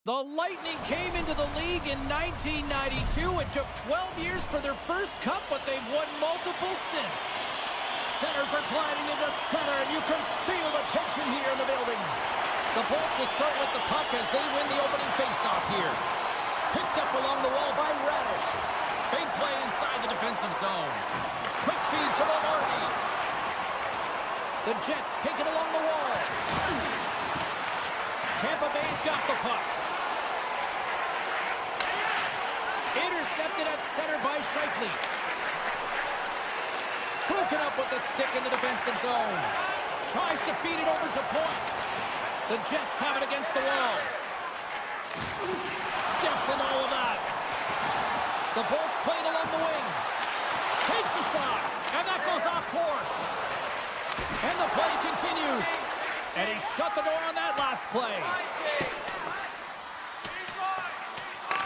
The Lightning came into the league in 1992. It took 12 years for their first cup, but they've won multiple since. Centers are gliding into center, and you can feel the tension here in the building. The Bolts will start with the puck as they win the opening faceoff here. Picked up along the wall by Radish. Big play inside the defensive zone. Quick feed to Maloney. The Jets take it along the wall. Tampa Bay's got the puck. Intercepted at center by Scheifele. Broken up with the stick in the defensive zone. Tries to feed it over to point. The Jets have it against the wall. Steps in all of that. The Bolts played along the wing. Takes a shot. And that goes off course. And the play continues. And he shut the door on that last play.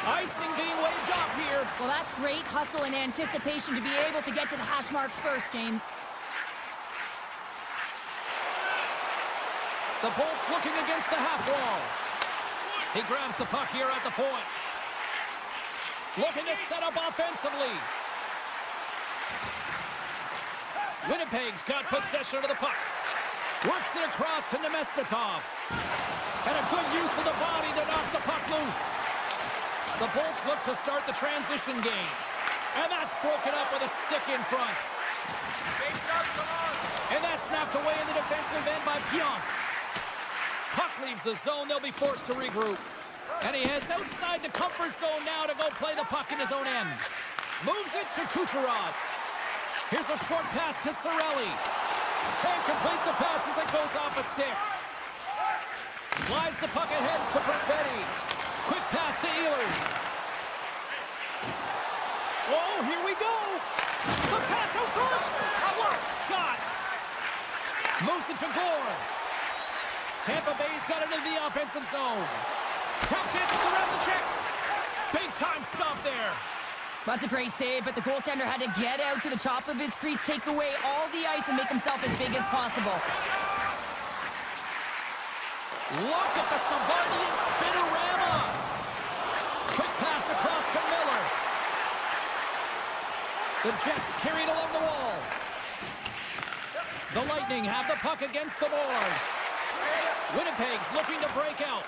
Icing being waved off here. Well, that's great hustle and anticipation to be able to get to the hash marks first, James. The Bolts looking against the half wall. He grabs the puck here at the point. Looking to set up offensively. Winnipeg's got possession of the puck. Works it across to Nemestikov. And a good use of the body to knock the puck loose. The Bolts look to start the transition game. And that's broken up with a stick in front. And that's knocked away in the defensive end by Pionk. Puck leaves the zone. They'll be forced to regroup. And he heads outside the comfort zone now to go play the puck in his own end. Moves it to Kucherov. Here's a short pass to Cirelli. Can't complete the pass as it goes off a stick. Slides the puck ahead to Perfetti. Quick pass to Ehlers. Oh, here we go. The pass out front. A blocked shot. Moves it to Gore. Tampa Bay's got it into the offensive zone. Tap dances around the check. Big time stop there. That's a great save, but the goaltender had to get out to the top of his crease, take away all the ice, and make himself as big as possible. Look at the Savardian spinorama. Quick pass across to Miller. The Jets carried along the wall. The Lightning have the puck against the boards. Winnipeg's looking to break out.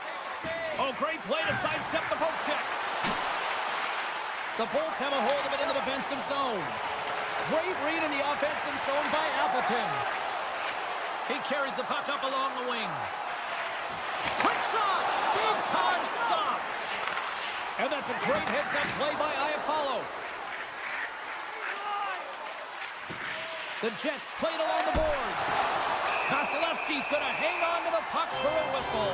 Oh, great play to sidestep the poke check. The Bolts have a hold of it in the defensive zone. Great read in the offensive zone by Appleton. He carries the puck up along the wing. Quick shot! Big time stop! And that's a great heads-up play by Iafallo. The Jets played along the boards. Vasilevsky's going to hang on to the puck for a whistle.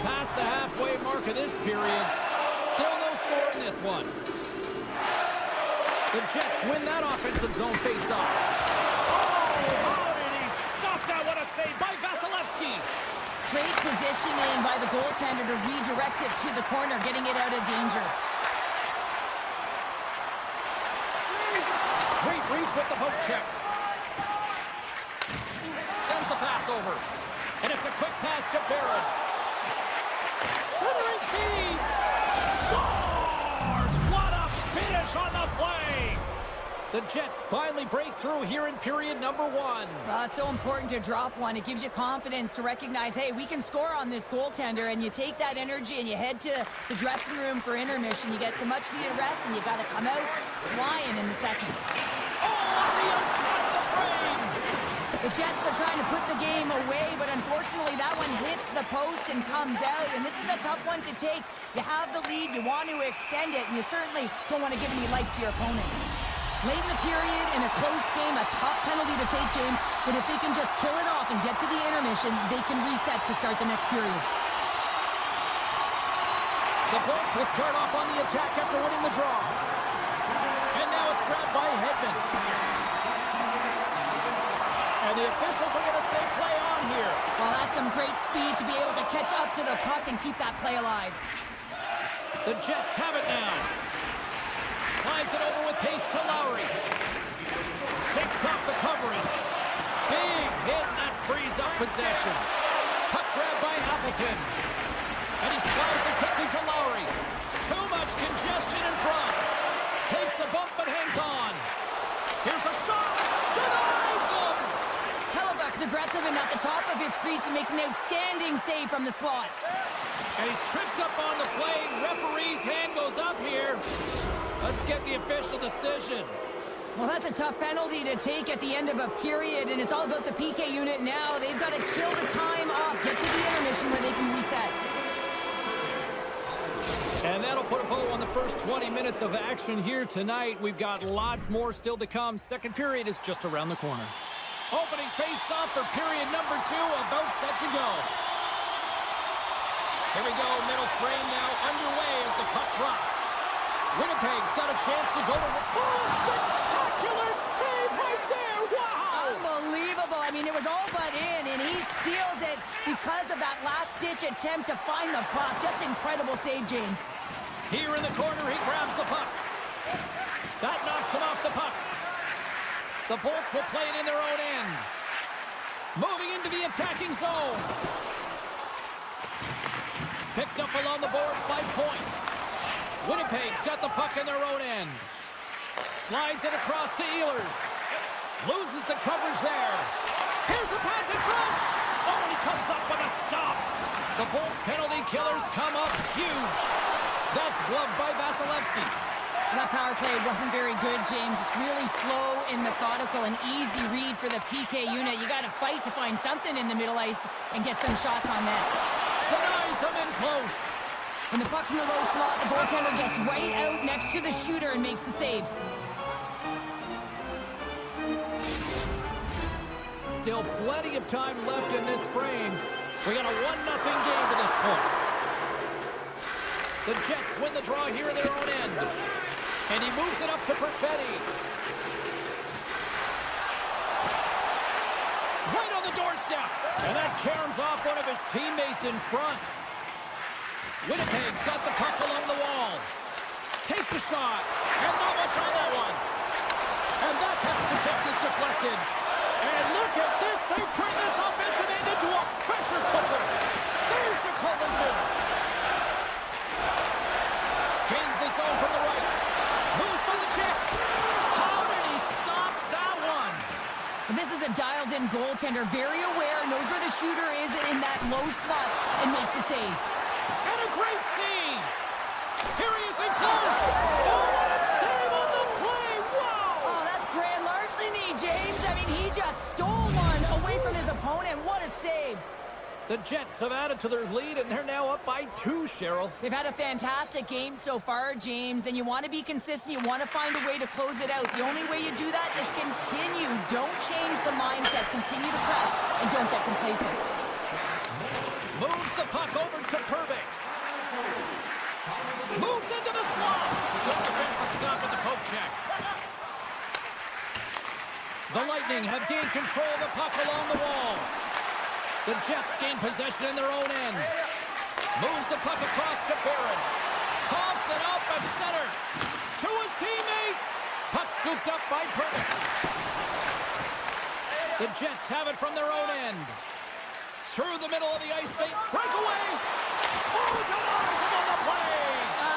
Past the halfway mark of this period. Still no score in this one. The Jets win that offensive zone face-off. Oh, how did he stop that? What a save by Vasilevsky. Great positioning by the goaltender to redirect it to the corner, getting it out of danger. Great reach with the poke check. Sends the pass over. And it's a quick pass to Barron. Centering feed. Scores! What a finish on the play! The Jets finally break through here in period number one. Well, it's so important to drop one. It gives you confidence to recognize, hey, we can score on this goaltender, and you take that energy and you head to the dressing room for intermission. You get some much-needed rest, and you got to come out flying in the second. Oh, on the outside of the frame! The Jets are trying to put the game away, but unfortunately that one hits the post and comes out, and this is a tough one to take. You have the lead, you want to extend it, and you certainly don't want to give any life to your opponent. Late in the period, in a close game, a tough penalty to take, James, but if they can just kill it off and get to the intermission, they can reset to start the next period. The Bolts will start off on the attack after winning the draw. And now it's grabbed by Hedman. And the officials are going to say play on here. Well, that's some great speed to be able to catch up to the puck and keep that play alive. The Jets have it now. Slides it over with pace to Lowry. Shakes off the covering. Big hit, and that frees up possession. Washington. And he slides it quickly to Lowry. Too much congestion in front. Takes a bump but hangs on. Here's a shot. Denies him. Hellebuck's aggressive and at the top of his crease and makes an outstanding save from the slot. And he's tripped up on the play. Referee's hand goes up here. Let's get the official decision. Well, that's a tough penalty to take at the end of a period, and it's all about the PK unit now. They've got to kill the time off, get to the intermission where they can reset. And that'll put a bow on the first 20 minutes of action here tonight. We've got lots more still to come. Second period is just around the corner. Opening face-off for period number 2, about set to go. Here we go, middle frame now underway as the puck drops. Winnipeg's got a chance to go to... Oh, spectacular save right there! Wow! Unbelievable. I mean, it was all but in, and he steals it because of that last-ditch attempt to find the puck. Just incredible save, James. Here in the corner, he grabs the puck. That knocks him off the puck. The Bolts will play it in their own end. Moving into the attacking zone. Picked up along the boards by Point. Winnipeg's got the puck in their own end. Slides it across to Ehlers. Loses the coverage there. Here's a pass in front. Oh, he comes up with a stop. The Bolts penalty killers come up huge. That's gloved by Vasilevsky. That power play wasn't very good, James. Just really slow and methodical, an easy read for the PK unit. You got to fight to find something in the middle ice and get some shots on that. Denies him in close. When the puck's in the low slot, the goaltender gets right out next to the shooter and makes the save. Still plenty of time left in this frame. We got a 1-0 game to this point. The Jets win the draw here in their own end. And he moves it up to Perfetti. Right on the doorstep. And that caroms off one of his teammates in front. Winnipeg's got the puck along the wall. Takes a shot. And not much on that one. And that pass attempt is deflected. And look at this. They turn this offensive end into a pressure cooker. There's the collision. Gains the zone from the right. Moves by the check. How did he stop that one? This is a dialed-in goaltender. Very aware, knows where the shooter is in that low slot, and makes the save. And a great save. Here he is in close. Oh, what a save on the play. Wow. Oh, that's grand larceny, James. I mean, he just stole one away from his opponent. What a save. The Jets have added to their lead, and they're now up by 2, Cheryl. They've had a fantastic game so far, James, and you want to be consistent. You want to find a way to close it out. The only way you do that is continue. Don't change the mindset. Continue to press, and don't get complacent. Moves the puck over to Perbix. Moves into the slot. Good defensive stop with the poke check. The Lightning have gained control of the puck along the wall. The Jets gain possession in their own end. Moves the puck across to Barron. Coughs it up at center. To his teammate. Puck scooped up by Perbix. The Jets have it from their own end. Through the middle of the ice, they break away. Oh, denies him on the play.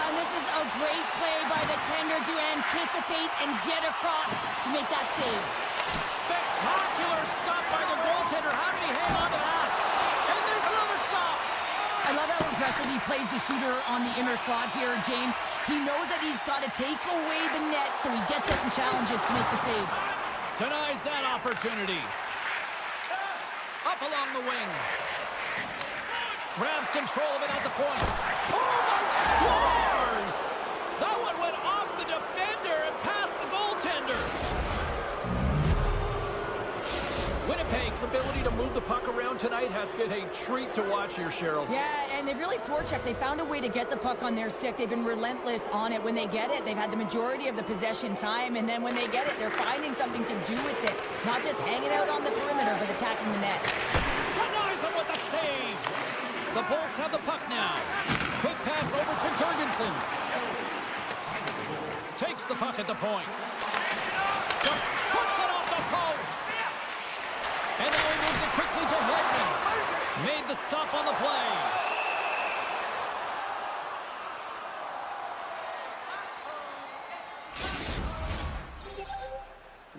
And this is a great play by the tender to anticipate and get across to make that save. Spectacular stop by the goaltender. How did he hang on to that? And there's another stop. I love how aggressive he plays the shooter on the inner slot here, James. He knows that he's got to take away the net, so he gets certain challenges to make the save. Denies that opportunity. Up along the wing. Grabs control of it at the point. Oh, scores! That one went off the defender and past the goaltender. Winnipeg's ability to move the puck around tonight has been a treat to watch here, Cheryl. Yeah, and they've really forechecked. They found a way to get the puck on their stick. They've been relentless on it. When they get it, they've had the majority of the possession time, and then when they get it, they're finding something to do with it. Not just hanging out on the perimeter, but attacking the net. Denies him with the save. The Bolts have the puck now. Quick pass over to Jurgensen's. Takes the puck at the point. Puts it off the post. And now he moves it quickly to Hedman. Made the stop on the play.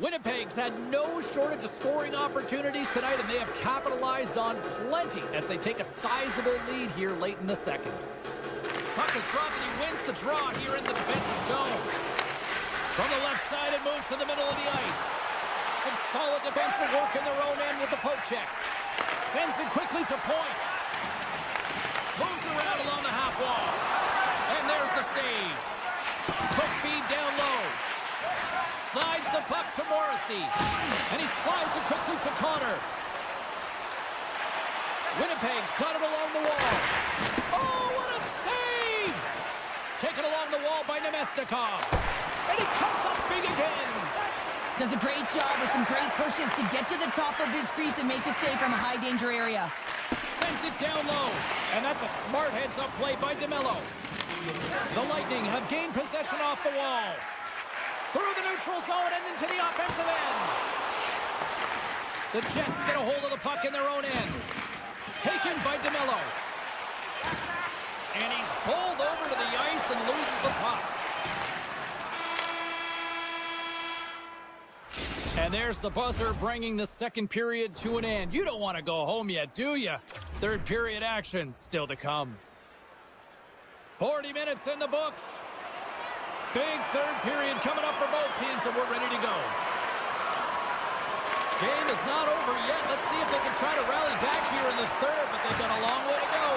Winnipeg's had no shortage of scoring opportunities tonight, and they have capitalized on plenty as they take a sizable lead here late in the second. Puck is dropped, and he wins the draw here in the defensive zone. From the left side, it moves to the middle of the ice. Some solid defensive work in their own end with the poke check. Sends it quickly to point. Moves around along the half wall. And there's the save. Quick feed down low. Slides the puck to Morrissey. And he slides it quickly to Connor. Winnipeg's got it along the wall. Oh, what a save! Taken along the wall by Nemesnikov. And he comes up big again. Does a great job with some great pushes to get to the top of his crease and make the save from a high-danger area. Sends it down low. And that's a smart heads-up play by DeMello. The Lightning have gained possession off the wall. Through the neutral zone and into the offensive end. The Jets get a hold of the puck in their own end. Taken by DeMello. And he's bowled over to the ice and loses the puck. And there's the buzzer bringing the second period to an end. You don't want to go home yet, do you? Third period action still to come. 40 minutes in the books. Big third period coming up for both teams, and we're ready to go. Game is not over yet. Let's see if they can try to rally back here in the third, but they've got a long way to go.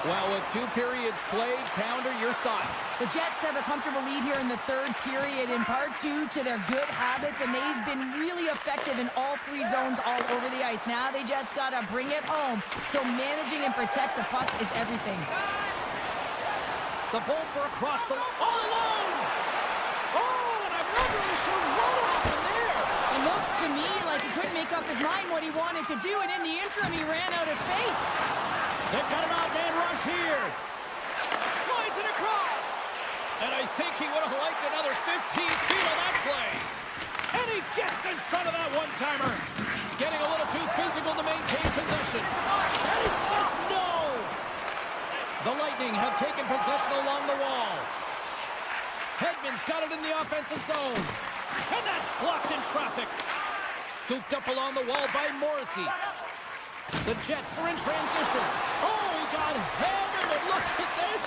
Well, with 2 periods played, Pounder, your thoughts? The Jets have a comfortable lead here in the third period, in part due to their good habits, and they've been really effective in all 3 zones all over the ice. Now they just got to bring it home, so managing and protect the puck is everything. The Bolts are across the... all alone! Oh, and I'm not really sure what happened there. It looks to me like he couldn't make up his mind what he wanted to do, and in the interim, he ran out of space. They've got an odd man rush here. Slides it across. And I think he would have liked another 15 feet on that play. And he gets in front of that one-timer. Getting a little too physical to maintain possession. And he says no. The Lightning have taken possession along the wall. Hedman's got it in the offensive zone. And that's blocked in traffic. Scooped up along the wall by Morrissey. The Jets are in transition. Oh, he got hammered, and look at this.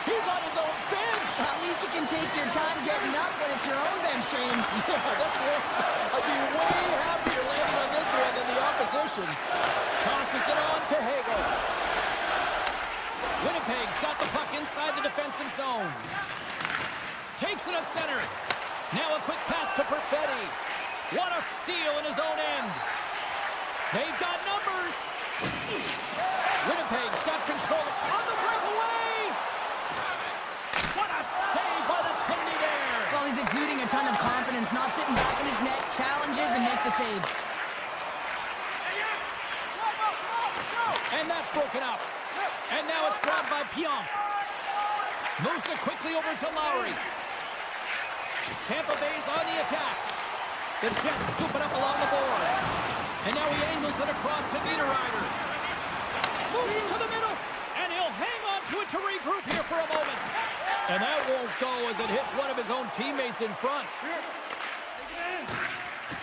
He's on his own bench. At least you can take your time getting up when it's your own bench, James. Yeah, that's right. I'd be way happier landing on this one than the opposition. Tosses it on to Hagel. Winnipeg's got the puck inside the defensive zone. Takes it at center. Now a quick pass to Perfetti. What a steal in his own end. They've got numbers. Winnipeg's got control on the breakaway. What a save by the Tindy there. Well, he's exuding a ton of confidence, not sitting back in his net, challenges and makes the save. And that's broken up. And now it's grabbed by Pionk. Moves it quickly over to Lowry. Tampa Bay's on the attack. The Jets scoop it up along the boards. And now he angles it across to Niederreiter. Moves it to the middle. And he'll hang on to it to regroup here for a moment. And that won't go as it hits one of his own teammates in front.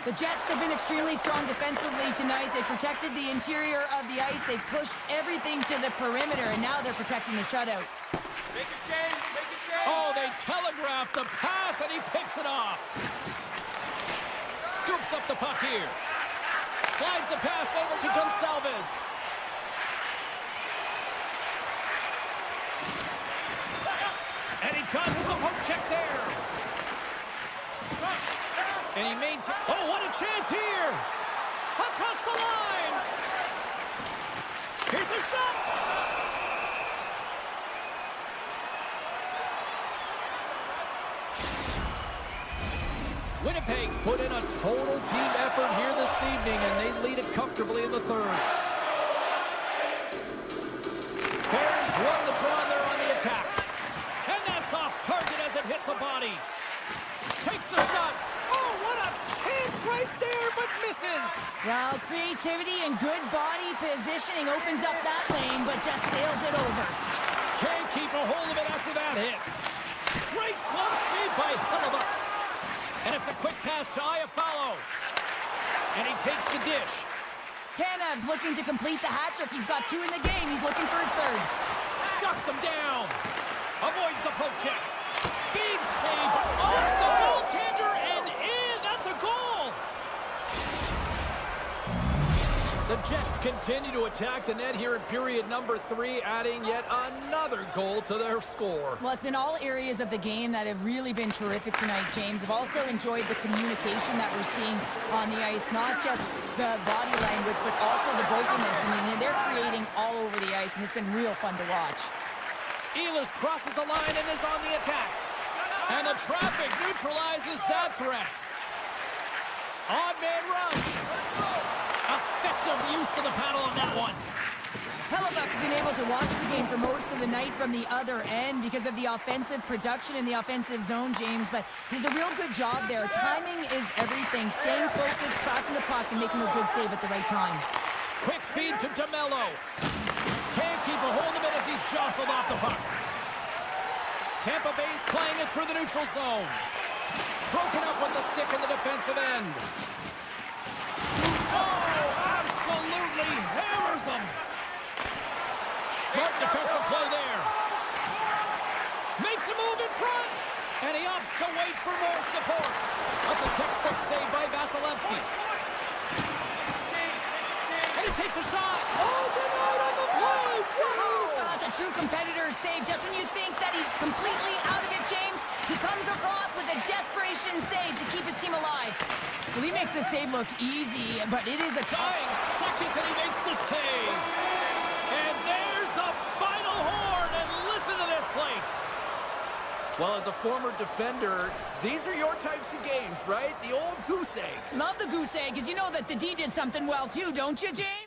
The Jets have been extremely strong defensively tonight. They protected the interior of the ice. They pushed everything to the perimeter, and now they're protecting the shutout. Make a change, make a change. Oh, they telegraphed the pass, and he picks it off. Scoops up the puck here. Slides the pass over to Gonsalves. And he dodges the poke check there. And he maintains... oh, what a chance here! Across the line! Here's a shot! Winnipeg's put in a total team effort here this evening, and they lead it comfortably in the third. Barons won the draw, and they're on the attack. And that's off target as it hits a body. Takes a shot. Oh, what a chance right there, but Misses. Well, creativity and good body positioning opens up that lane, but just sails it over. Can't keep a hold of it after that hit. Great glove save by Hellebuyck. And it's a quick pass to Iafallo. And he takes the dish. Tanev's looking to complete the hat trick. He's got 2 in the game. He's looking for his 3rd. Shuts him down. Avoids the poke check. Big save off the goaltender and in. That's a goal. The Jets continue to attack the net here in period number 3, adding yet another goal to their score. Well, it's been all areas of the game that have really been terrific tonight, James. I've also enjoyed the communication that we're seeing on the ice, not just the body language, but also the vocalness. I mean, they're creating all over the ice, and it's been real fun to watch. Ehlers crosses the line and is on the attack. And the traffic neutralizes that threat. Odd man rush. Effective use of the paddle on that one. Hellebuyck's been able to watch the game for most of the night from the other end because of the offensive production in the offensive zone, James, but he's a real good job there. Timing is everything. Staying focused, tracking the puck, and making a good save at the right time. Quick feed to DeMello. Can't keep a hold of it as he's jostled off the puck. Tampa Bay's playing it through the neutral zone. Broken up with the stick in the defensive end. Oh, absolutely hammers him. Smart defensive play there. Makes a move in front. And he opts to wait for more support. That's a textbook save by Vasilevsky. And he takes a shot. Oh, denied on the play. Wow. That's a true competitor's save. Just when you think that he's completely out of it, James, he comes across with a desperation save to keep his team alive. Well, he makes the save look easy, but it is a Dying seconds, and he makes the save. And there's the final horn, and listen to this place. Well, as a former defender, these are your types of games, right? The old goose egg. Love the goose egg, because you know that the D did something well, too, don't you, James?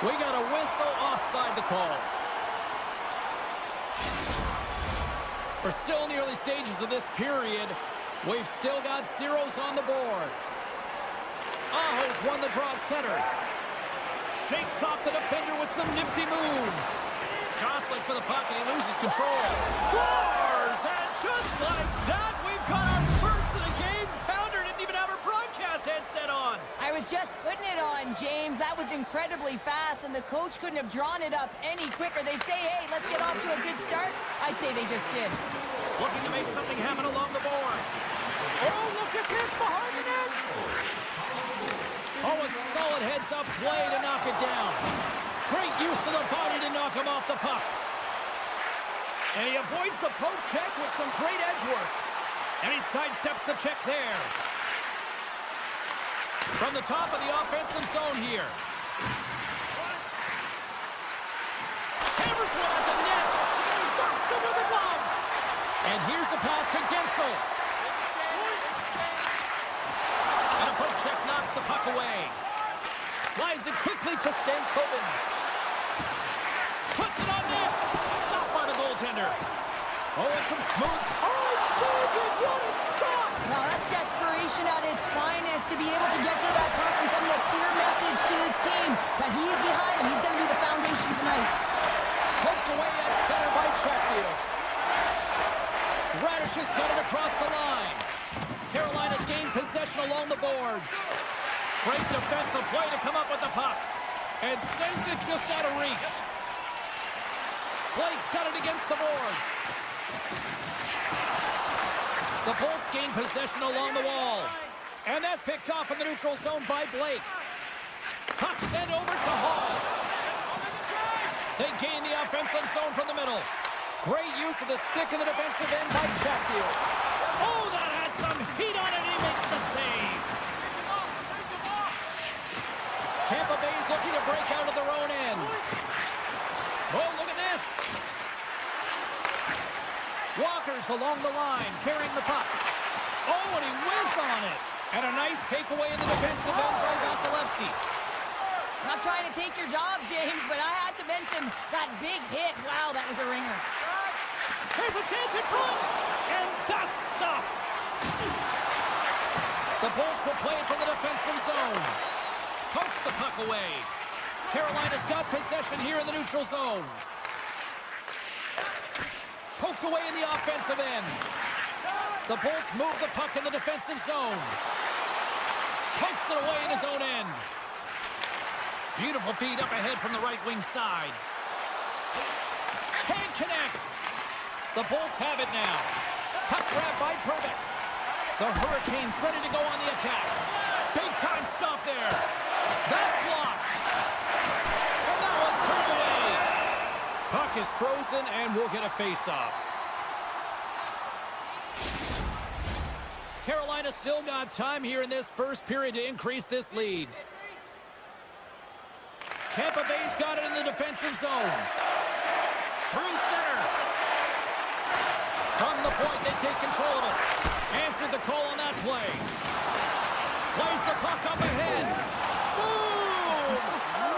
We got a whistle offside the call. We're still in the early stages of this period. We've still got zeros on the board. Aho's won the draw at center. Shakes off the defender with some nifty moves. Jostling for the puck, and he loses control. Scores! And just like that, we've got our first of the game. Pounder didn't even have her broadcast headset on. I was just putting it on, James. That was incredibly fast, and the coach couldn't have drawn it up any quicker. They say, hey, let's get off to a good start. I'd say they just did. Looking to make something happen along the boards. Oh, look at this behind the net. Oh, a solid heads-up play to knock it down. Great use of the body to knock him off the puck. And he avoids the poke check with some great edge work. And he sidesteps the check there. From the top of the offensive zone here. Hammers one at the net. Stops him with a glove. And here's a pass to Gensel. And a poke check knocks the puck away. Slides it quickly to Stankoven. Puts it on net. Stopped by the goaltender. Oh, and some smooth. Oh, so good. What a stop. Now, that's desperation at its finest to be able to get to that puck and send a clear message to his team that he's behind him. He's going to be the foundation tonight. Poked away at center by Chatfield. Radish has got it across the line. Carolina's gained possession along the boards. Great defensive play to come up with the puck. And sends it just out of reach. Blake's got it against the boards. The Bolts gain possession along the wall. And that's picked off in the neutral zone by Blake. Puck sent over to Hall. They gain the offensive zone from the middle. Great use of the stick in the defensive end by Chatfield. Oh, that had some heat on it. He makes the save. Tampa Bay's looking to break out of their own end. Oh, look at this. Walker's along the line, carrying the puck. Oh, and he whiffs on it. And a nice takeaway in the defensive end by Vasilevsky. Not trying to take your job, James, but I had to mention that big hit. Wow, that was a ringer. There's a chance in front, and that's stopped. The Bolts will play it to the defensive zone. Pokes the puck away. Carolina's got possession here in the neutral zone. Poked away in the offensive end. The Bolts move the puck in the defensive zone. Pokes it away in his own end. Beautiful feed up ahead from the right wing side. Can't connect. The Bolts have it now. Puck grab by Perbix. The Hurricanes ready to go on the attack. Big time stop there. That's blocked. And that one's turned away. Puck is frozen and we'll get a face-off. Carolina still got time here in this first period to increase this lead. Tampa Bay's got it in the defensive zone. Through center. From the point, they take control of it. Answered the call on that play. Plays the puck up ahead. Boom!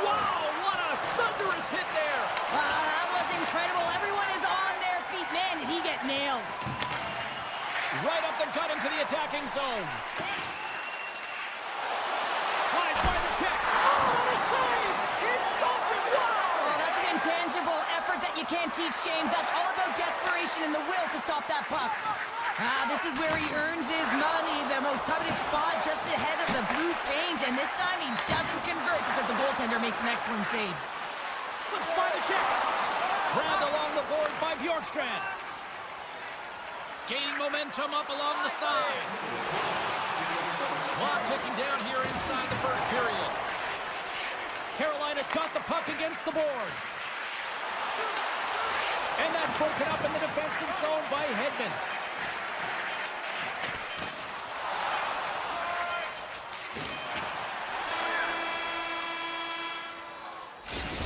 Wow, what a thunderous hit there. That was incredible. Everyone is on their feet. Man, did he get nailed. Right up the gut into the attacking zone. Slides by the check. Oh, what a save! He stopped it. Wow! Oh, that's an intangible effort that you can't teach, James. That's all about desperation and the will to stop that puck. This is where he earns his money, the most coveted spot just ahead of the blue paint, and this time he doesn't convert because the goaltender makes an excellent save. Slips by the check. Grabbed along the boards by Bjorkstrand. Gaining momentum up along the side. Clock ticking down here inside the first period. Carolina's got the puck against the boards. And that's broken up in the defensive zone by Hedman.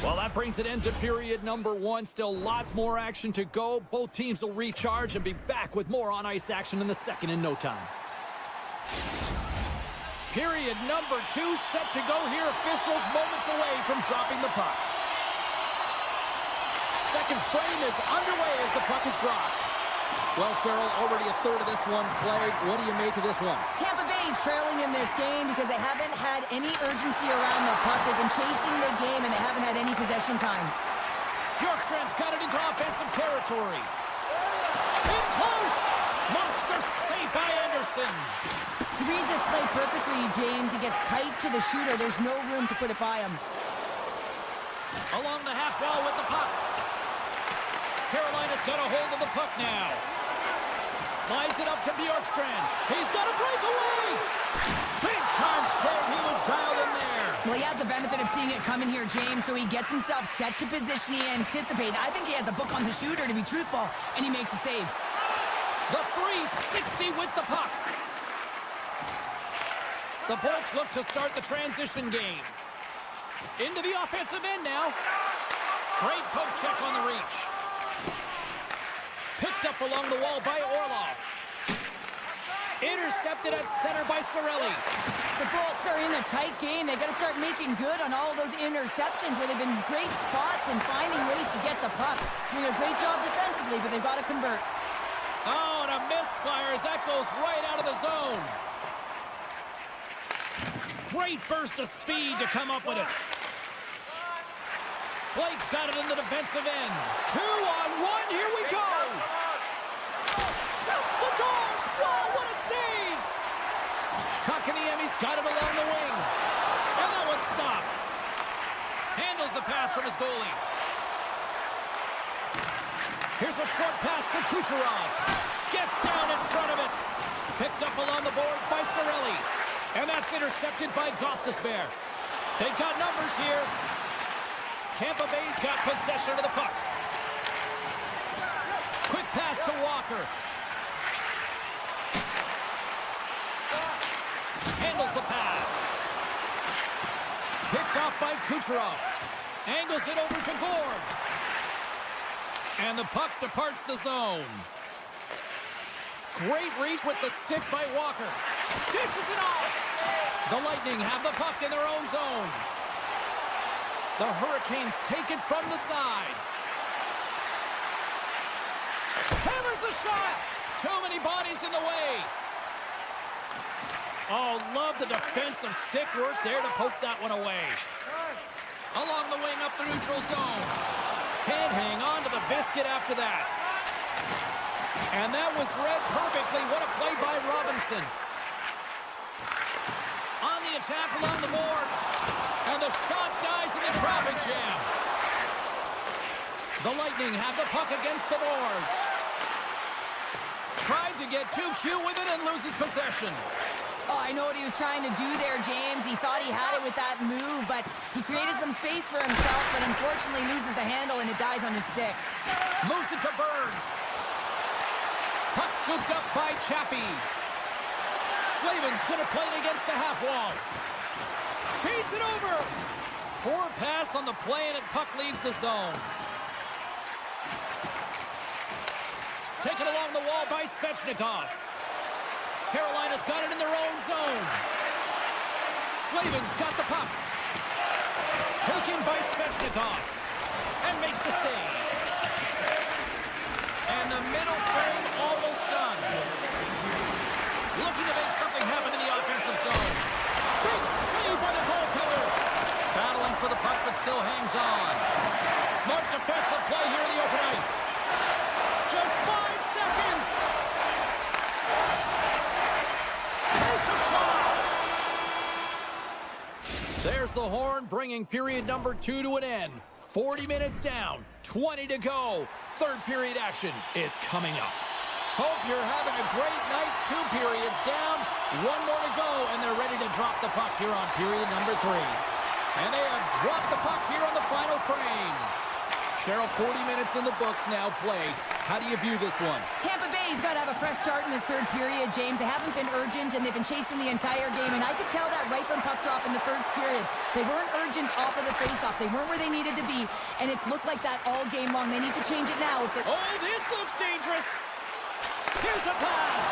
Well, that brings it into period number one. Still lots more action to go. Both teams will recharge and be back with more on-ice action in the second in no time. Period number 2 set to go here. Officials moments away from dropping the puck. Second frame is underway as the puck is dropped. Well, Cheryl, already a third of this one played. What do you make of this one? Tampa Bay's trailing in this game because they haven't had any urgency around the puck. They've been chasing the game, and they haven't had any possession time. Bjorkstrand's got it into offensive territory. In close! Monster save by Anderson. He reads this play perfectly, James. He gets tight to the shooter. There's no room to put it by him. Along the half wall with the puck. Carolina's got a hold of the puck now. Slides it up to Bjorkstrand. He's got a breakaway! Big time save. He was dialed in there. Well, he has the benefit of seeing it coming here, James, so he gets himself set to position. He anticipates. I think he has a book on the shooter, to be truthful, and he makes a save. The 360 with the puck. The Bolts look to start the transition game. Into the offensive end now. Great poke check on the reach. Picked up along the wall by Orlov. Intercepted at center by Cirelli. The Bolts are in a tight game. They've got to start making good on all of those interceptions where they've been great spots and finding ways to get the puck. Doing a great job defensively, but they've got to convert. Oh, and a misfire as that goes right out of the zone. Great burst of speed to come up with it. Blake's got it in the defensive end. 2-on-1, here we go. Shoots the goal. Whoa, what a save. Kotkaniemi's got it along the wing. And that one's stopped. Handles the pass from his goalie. Here's a short pass to Kucherov. Gets down in front of it. Picked up along the boards by Cirelli. And that's intercepted by Gostisbehere. They've got numbers here. Tampa Bay's got possession of the puck. Quick pass to Walker. Handles the pass. Picked off by Kucherov. Angles it over to Gord. And the puck departs the zone. Great reach with the stick by Walker. Dishes it off. The Lightning have the puck in their own zone. The Hurricanes take it from the side. Hammers the shot. Too many bodies in the way. Oh, love the defensive stick work there to poke that one away. Along the wing up the neutral zone. Can't hang on to the biscuit after that. And that was read perfectly. What a play by Robinson. On the attack along the boards. And the shot dies in the traffic jam. The Lightning have the puck against the boards. Tried to get too cute with it and loses possession. Oh, I know what he was trying to do there, James. He thought he had it with that move, but he created some space for himself, but unfortunately loses the handle and it dies on his stick. Moves it to Burns. Puck scooped up by Chappie. Slavin's going to play it against the half wall. Feeds it over. Poor pass on the play, and puck leaves the zone. Taken along the wall by Svechnikov. Carolina's got it in their own zone. Slavin's got the puck. Taken by Svechnikov. And makes the save. And the middle frame almost done. Looking to make something happen in the offensive zone. Big save by the goaltender. Battling for the puck, but still hangs on. Smart defensive play here in the open ice. Just 5 seconds. Takes a shot. There's the horn, bringing period number 2 to an end. 40 minutes down, 20 to go. Third period action is coming up. Hope you're having a great night. 2 periods down, 1 more to go, and they're ready to drop the puck here on period number 3. And they have dropped the puck here on the final frame. Cheryl, 40 minutes in the books now played. How do you view this one? Tampa Bay's got to have a fresh start in this third period, James. They haven't been urgent, and they've been chasing the entire game, and I could tell that right from puck drop in the first period. They weren't urgent off of the faceoff. They weren't where they needed to be, and it's looked like that all game long. They need to change it now. Oh, this looks dangerous. Here's a pass.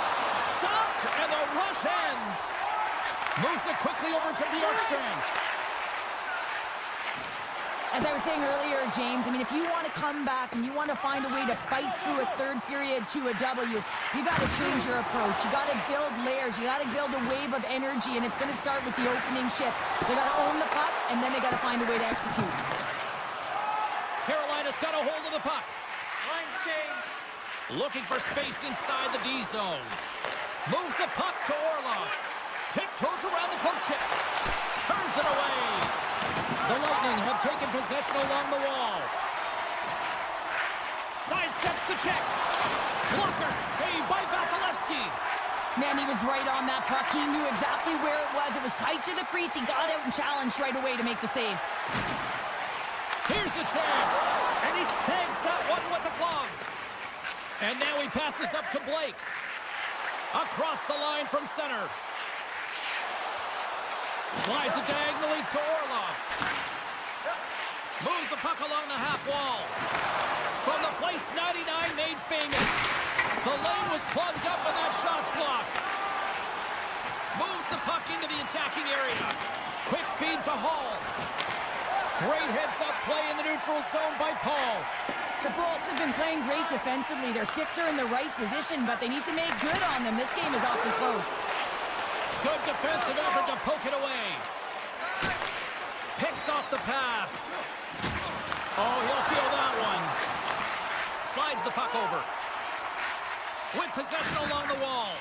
Stopped, and the rush ends. Moves it quickly over to Bjorkstrand. As I was saying earlier, James, I mean, if you want to come back and you want to find a way to fight through a third period to a W, you got to change your approach. You got to build layers. You got to build a wave of energy, and it's going to start with the opening shift. They got to own the puck, and then they got to find a way to execute. Carolina's got a hold of the puck. Line change. Looking for space inside the D zone. Moves the puck to Orlov. Tiptoes around the poke check. Turns it away. The Lightning have taken possession along the wall. Sidesteps the check. Blocker saved by Vasilevsky. Man, he was right on that puck. He knew exactly where it was. It was tight to the crease. He got out and challenged right away to make the save. Here's the chance. And he snags that one with the glove. And now he passes up to Blake. Across the line from center. Slides it diagonally to Orlov. Moves the puck along the half wall. From the place 99 made famous. The lane was plugged up and that shot's blocked. Moves the puck into the attacking area. Quick feed to Hall. Great heads-up play in the neutral zone by Paul. The Bolts have been playing great defensively. Their six are in the right position, but they need to make good on them. This game is awfully close. Good defensive effort to poke it away. Picks off the pass. Oh, he'll feel that one. Slides the puck over. With possession along the wall.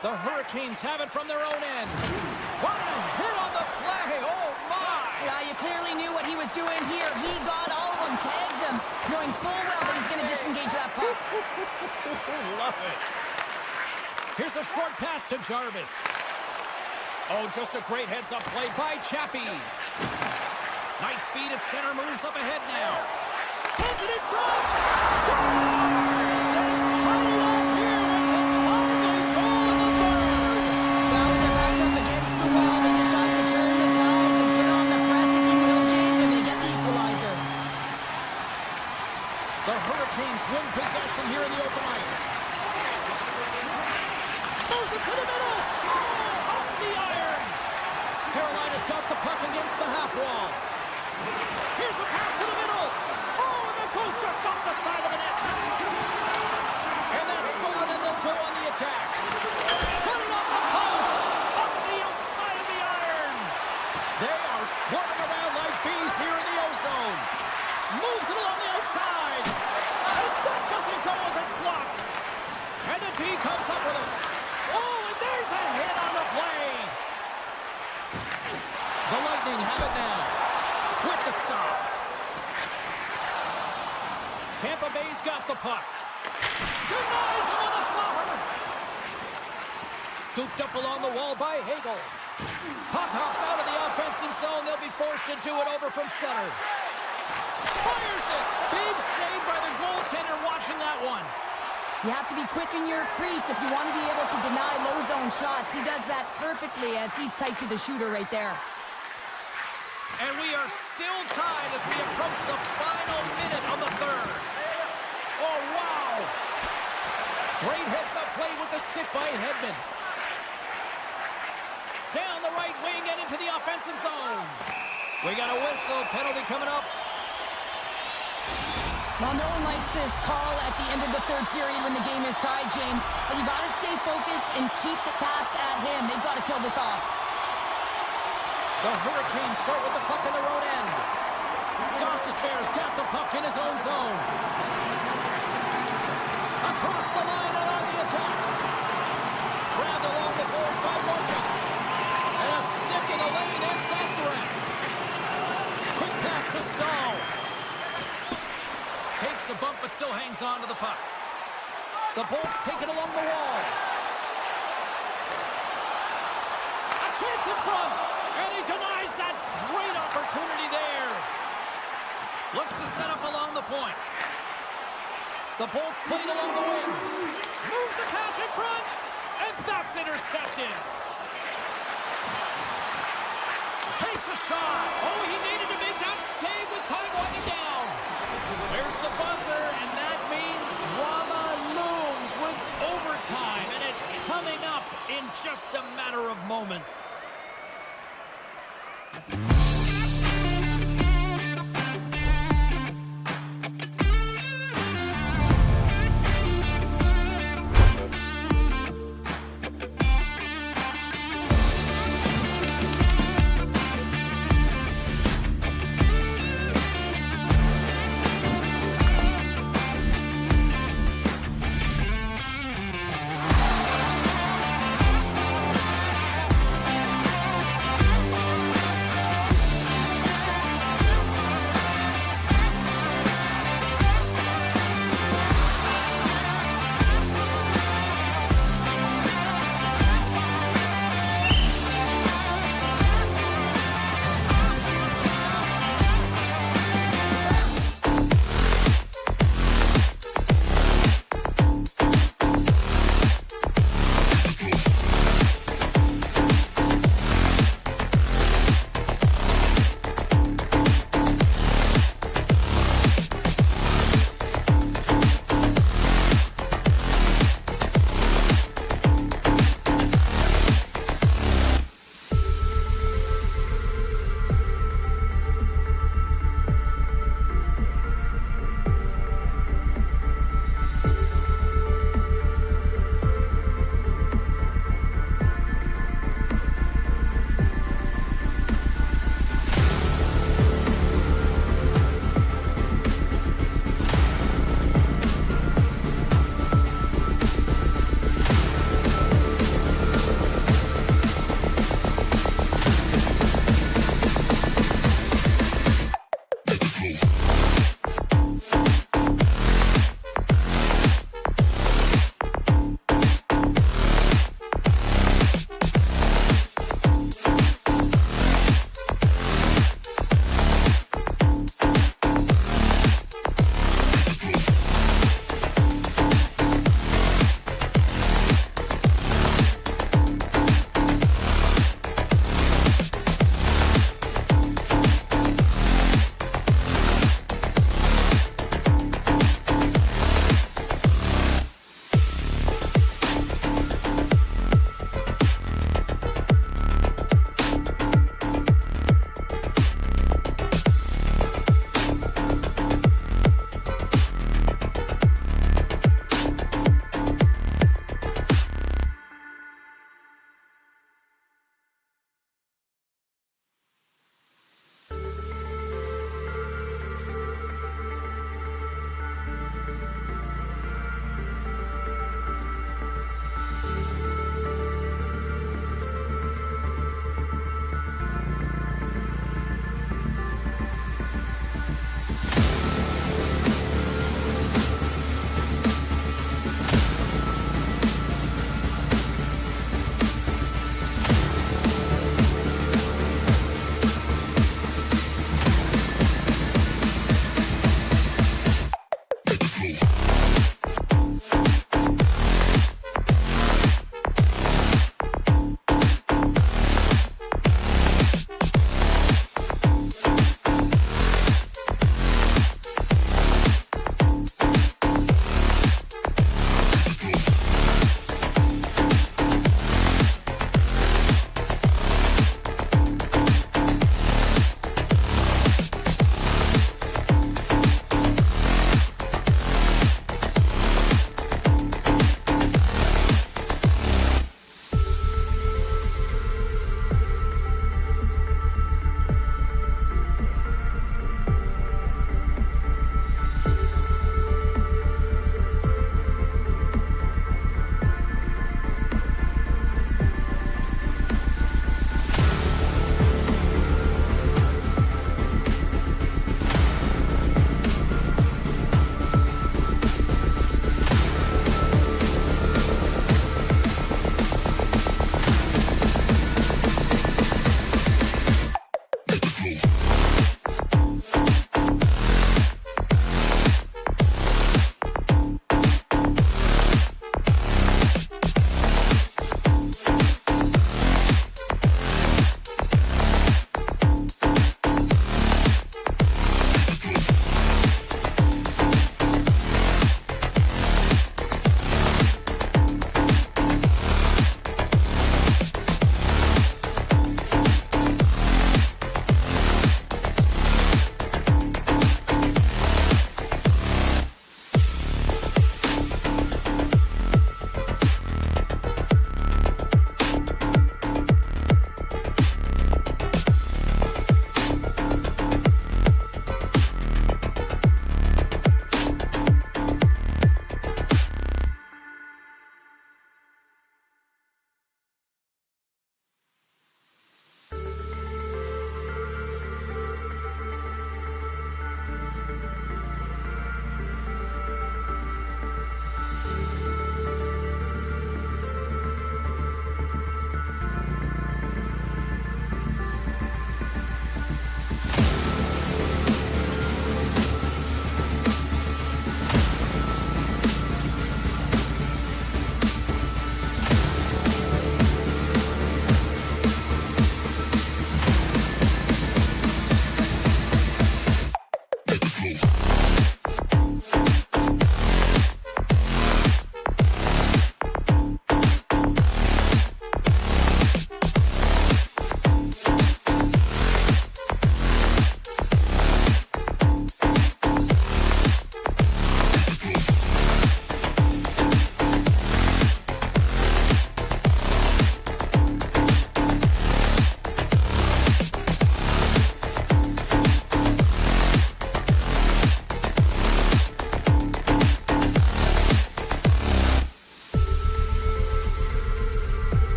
The Hurricanes have it from their own end. What a hit on the play. Oh, my. Yeah, you clearly knew what he was doing here. He got all of them, tags them, knowing full well that he's going to disengage that puck. Love it. Here's a short pass to Jarvis. Oh, just a great heads-up play by Chappie. Nice feed at center, moves up ahead now. Sends it in front. Scores! They've tied it up here with the timely goal in the third. Now with their backs up against the wall, they decide to turn the tides and put on the press, if you will, James, and they get the equalizer. The Hurricanes win possession here in the open ice. Moves it to the middle. Oh, off the iron. Carolina's got the puck against the half wall. Here's a pass to the middle. Oh, and that goes just off the side of the net. And that's stolen, and they'll go on the attack. Put it on the post. Off the outside of the iron. They are swarming around like bees here in the O-zone. Moves it along the outside. And that doesn't go as it's blocked. And the D comes up with it. Oh, and there's a hit on the play. The Lightning have it now. With the stop. Tampa Bay's got the puck. Denies him on the slapper. Scooped up along the wall by Hagel. Puck hops out of the offensive zone. They'll be forced to do it over from center. Fires it. Big save by the goaltender watching that one. You have to be quick in your crease if you want to be able to deny low zone shots. He does that perfectly as he's tight to the shooter right there. And we are still tied as we approach the final minute of the third. Oh, wow. Great heads-up play with the stick by Hedman. Down the right wing and into the offensive zone. We got a whistle. Penalty coming up. Well, no one likes this call at the end of the third period when the game is tied, James. But you got to stay focused and keep the task at hand. They've got to kill this off. The Hurricanes start with the puck in their own end. Gostisbehere's got the puck in his own zone. Across the line and on the attack. Grabbed along the boards by Morgan. And a stick in the lane ends that threat. Quick pass to Stahl. Takes a bump but still hangs on to the puck. The Bolts take it along the wall. A chance in front. And he denies that great opportunity there. Looks to set up along the point. The Bolts played along the wing. Moves the pass in front. And that's intercepted. Takes a shot. Oh, he needed to make that save with time winding down. There's the buzzer, and that means drama looms with overtime. And it's coming up in just a matter of moments.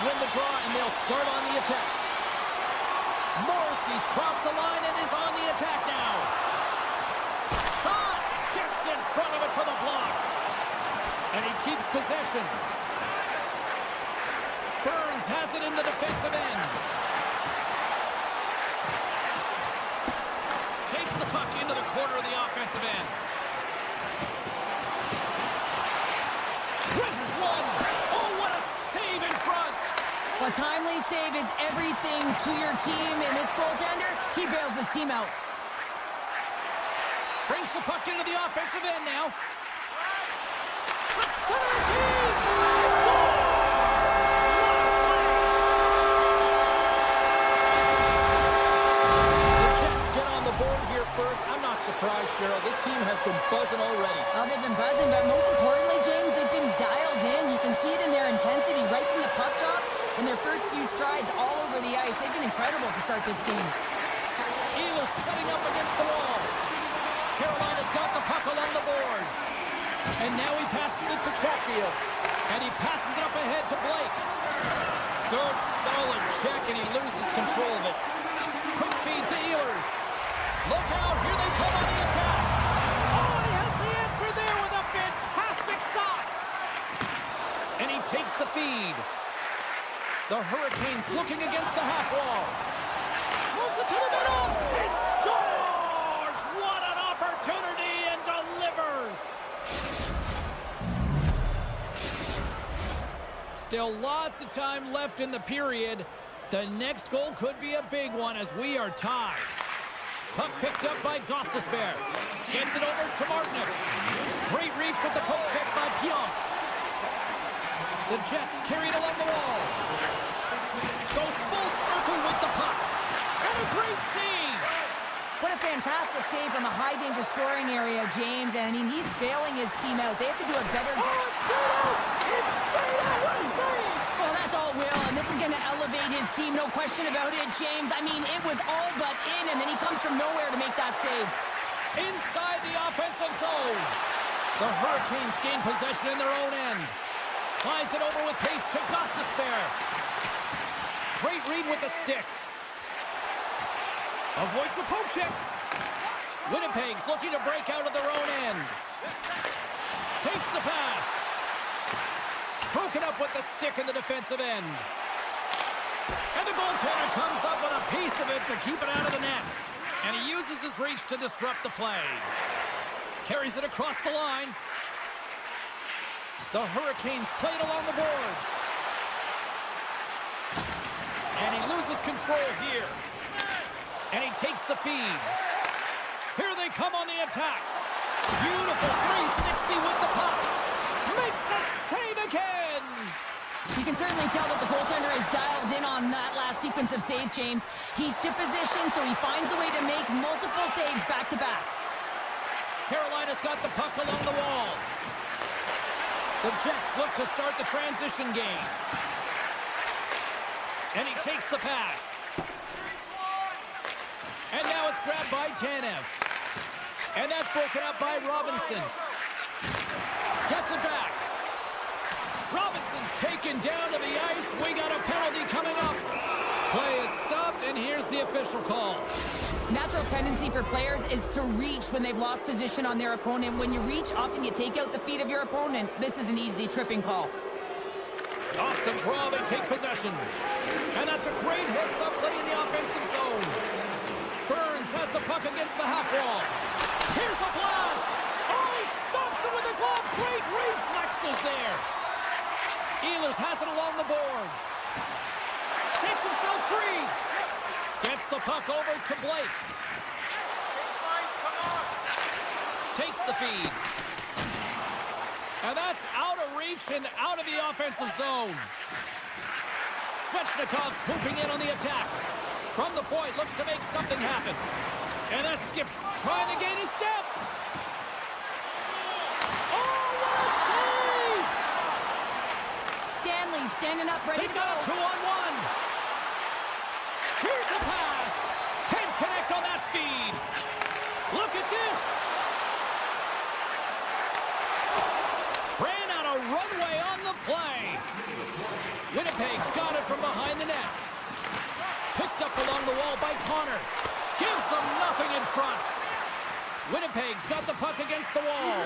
win the draw, and they'll start on the attack. Morrissey's crossed the line and is on the attack now. Shot! Gets in front of it for the block. And he keeps possession. Burns has it in the defensive end. Takes the puck into the corner of the offensive end. Twists one. Oh, what a save in front. A timely save is everything to your team, and this goaltender, he bails his team out. Brings the puck into the offensive end now. The center team! He scores! The Jets get on the board here first. I'm not surprised, Cheryl. This team has been buzzing already. Oh, they've been buzzing, but most importantly, James, they've been dialed in. You can see it in their intensity right from the puck drop. In their first few strides all over the ice, they've been incredible to start this game. Ehlers setting up against the wall. Carolina's got the puck along the boards. And now he passes it to Chatfield. And he passes it up ahead to Blake. Good, solid check, and he loses control of it. Quick feed to Ehlers. Look out, here they come on the attack. Oh, and he has the answer there with a fantastic stop. And he takes the feed. The Hurricanes looking against the half wall. Moves it to the middle. He scores! What an opportunity, and delivers! Still lots of time left in the period. The next goal could be a big one as we are tied. Puck picked up by Gostisbehere. Gets it over to Martinic. Great reach with the poke check by Pionk. The Jets carried along the wall. Goes full circle with the puck. And a great save. What a fantastic save from a high-danger scoring area, James. And, I mean, he's bailing his team out. They have to do a better job. Oh, it's stayed out! It's stayed out! What a save! Well, that's all Will, and this is going to elevate his team, no question about it, James. I mean, it was all but in, and then he comes from nowhere to make that save. Inside the offensive zone. The Hurricanes gain possession in their own end. Slides it over with pace to Gostisbehere. Great read with the stick. Avoids the poke check. Winnipeg's looking to break out of their own end. Takes the pass. Broken up with the stick in the defensive end. And the goaltender comes up with a piece of it to keep it out of the net. And he uses his reach to disrupt the play. Carries it across the line. The Hurricanes played along the boards. And he loses control here. And he takes the feed. Here they come on the attack. Beautiful 360 with the puck. Makes the save again. You can certainly tell that the goaltender is dialed in on that last sequence of saves, James. He's to position, so he finds a way to make multiple saves back-to-back. Carolina's got the puck along the wall. The Jets look to start the transition game. And he takes the pass. And now it's grabbed by Tanev. And that's broken up by Robinson. Gets it back. Robinson's taken down to the ice. We got a penalty coming up. Play is stopped, and here's the official call. Natural tendency for players is to reach when they've lost position on their opponent. When you reach, often you take out the feet of your opponent. This is an easy tripping call. Off the draw, they take possession. And that's a great heads-up play in the offensive zone. Burns has the puck against the half wall. Here's a blast. Oh, he stops it with a glove. Great reflexes there. Ehlers has it along the boards. Takes himself free. Gets the puck over to Blake. Takes the feed. And that's out of reach and out of the offensive zone. Svechnikov swooping in on the attack. From the point, looks to make something happen. And that Skip's trying to gain a step. Oh, what a save! Stanley standing up, ready to go. They got a 2-on-1. Here's the pass. Can't connect on that feed. Look at this. Ran out of runway on the play. Winnipeg's got it wall by Connor. Gives them nothing in front. Winnipeg's got the puck against the wall.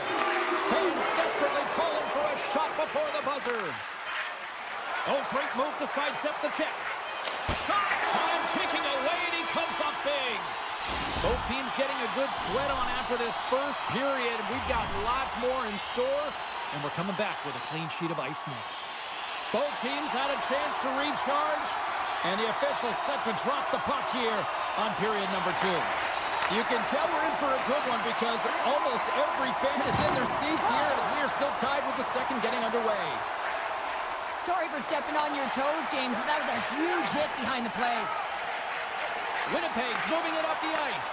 Fans desperately calling for a shot before the buzzer. Oh, great move to sidestep the check. Shot time ticking away, and he comes up big. Both teams getting a good sweat on after this first period. We've got lots more in store, and we're coming back with a clean sheet of ice next. Both teams had a chance to recharge, and the officials set to drop the puck here on period number 2. You can tell we're in for a good one because almost every fan is in their seats here as we are still tied with the second getting underway. Sorry for stepping on your toes, James, but that was a huge hit behind the play. Winnipeg's moving it up the ice.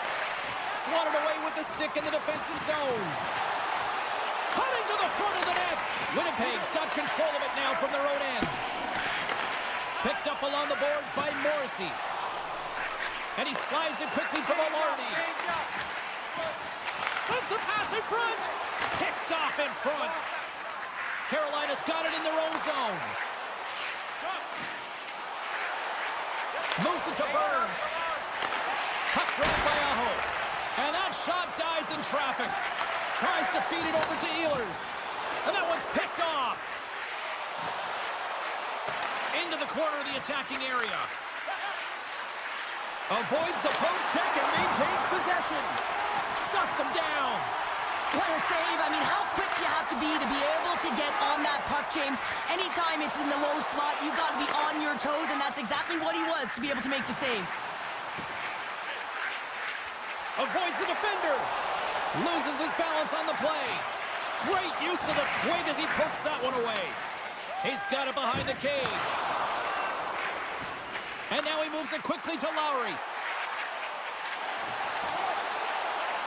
Swatted away with the stick in the defensive zone. Cutting to the front of the net. Winnipeg's got control of it now from their own end. Picked up along the boards by Morrissey. And he slides it quickly to Velarde. Sends a pass in front. Picked off in front. Carolina's got it in their own zone. Moves it to Burns. Puck grabbed by Aho. And that shot dies in traffic. Tries to feed it over to Ehlers. And that one's picked off. Into the corner of the attacking area. Avoids the poke check and maintains possession. Shuts him down. What a save. I mean, how quick do you have to be able to get on that puck, James? Anytime it's in the low slot, you got to be on your toes, and that's exactly what he was to be able to make the save. Avoids the defender. Loses his balance on the play. Great use of the twig as he pokes that one away. He's got it behind the cage. And now he moves it quickly to Lowry.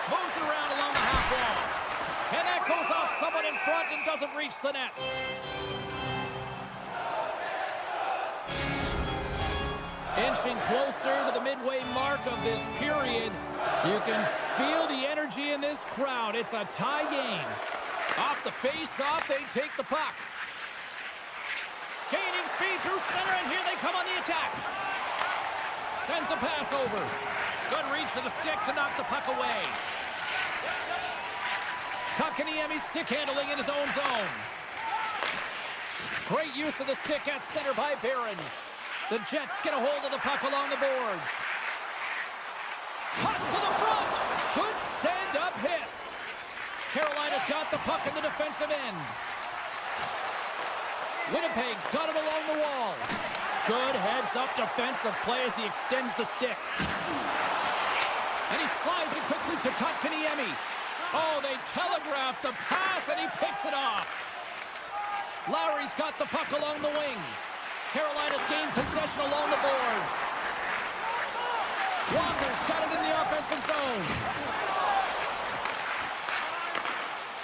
Moves it around along the half wall. And that goes off someone in front and doesn't reach the net. Inching closer to the midway mark of this period. You can feel the energy in this crowd. It's a tie game. Off the face-off, they take the puck. Gaining speed through center, and here they come on the attack. Sends a pass over. Good reach for the stick to knock the puck away. Kotkaniemi's stick handling in his own zone. Great use of the stick at center by Barron. The Jets get a hold of the puck along the boards. Toss to the front. Good stand-up hit. Carolina's got the puck in the defensive end. Winnipeg's got it along the wall. Good heads-up defensive play as he extends the stick. And he slides it quickly to Kotkaniemi. Oh, they telegraphed the pass, and he picks it off. Lowry's got the puck along the wing. Carolina's gained possession along the boards. Walker's got it in the offensive zone.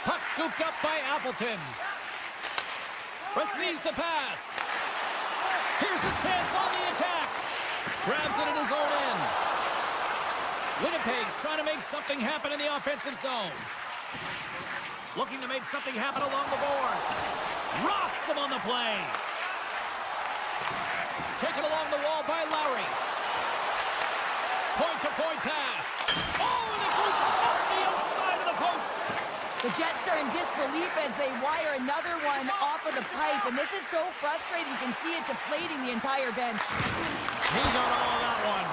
Puck scooped up by Appleton. Receives the pass. Here's a chance on the attack. Grabs it in his own end. Winnipeg's trying to make something happen in the offensive zone. Looking to make something happen along the boards. Rocks him on the play. Taken along the wall by Lowry. Point-to-point pass. Oh, and it goes off the outside of the post. The Jets are in disbelief as they wire another one off of the pipe, and this is so frustrating. You can see it deflating the entire bench. He got all of that one.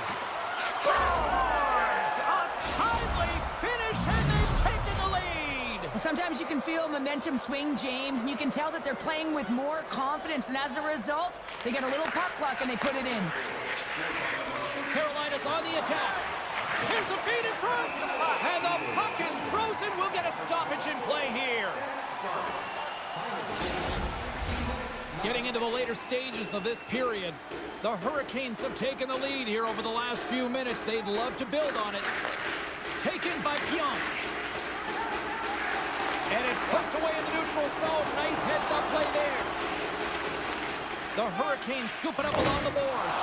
Scores! A timely finish, and they've taken the lead. Sometimes you can feel momentum swing, James, and you can tell that they're playing with more confidence, and as a result, they get a little puck luck and they put it in. Carolina's on the attack. Here's a feed in front, and the puck is frozen. We'll get a stoppage in play here. Getting into the later stages of this period, the Hurricanes have taken the lead here over the last few minutes. They'd love to build on it. Taken by Pionk. And it's poked away in the neutral zone. Nice heads-up play there. The Hurricanes scoop it up along the boards.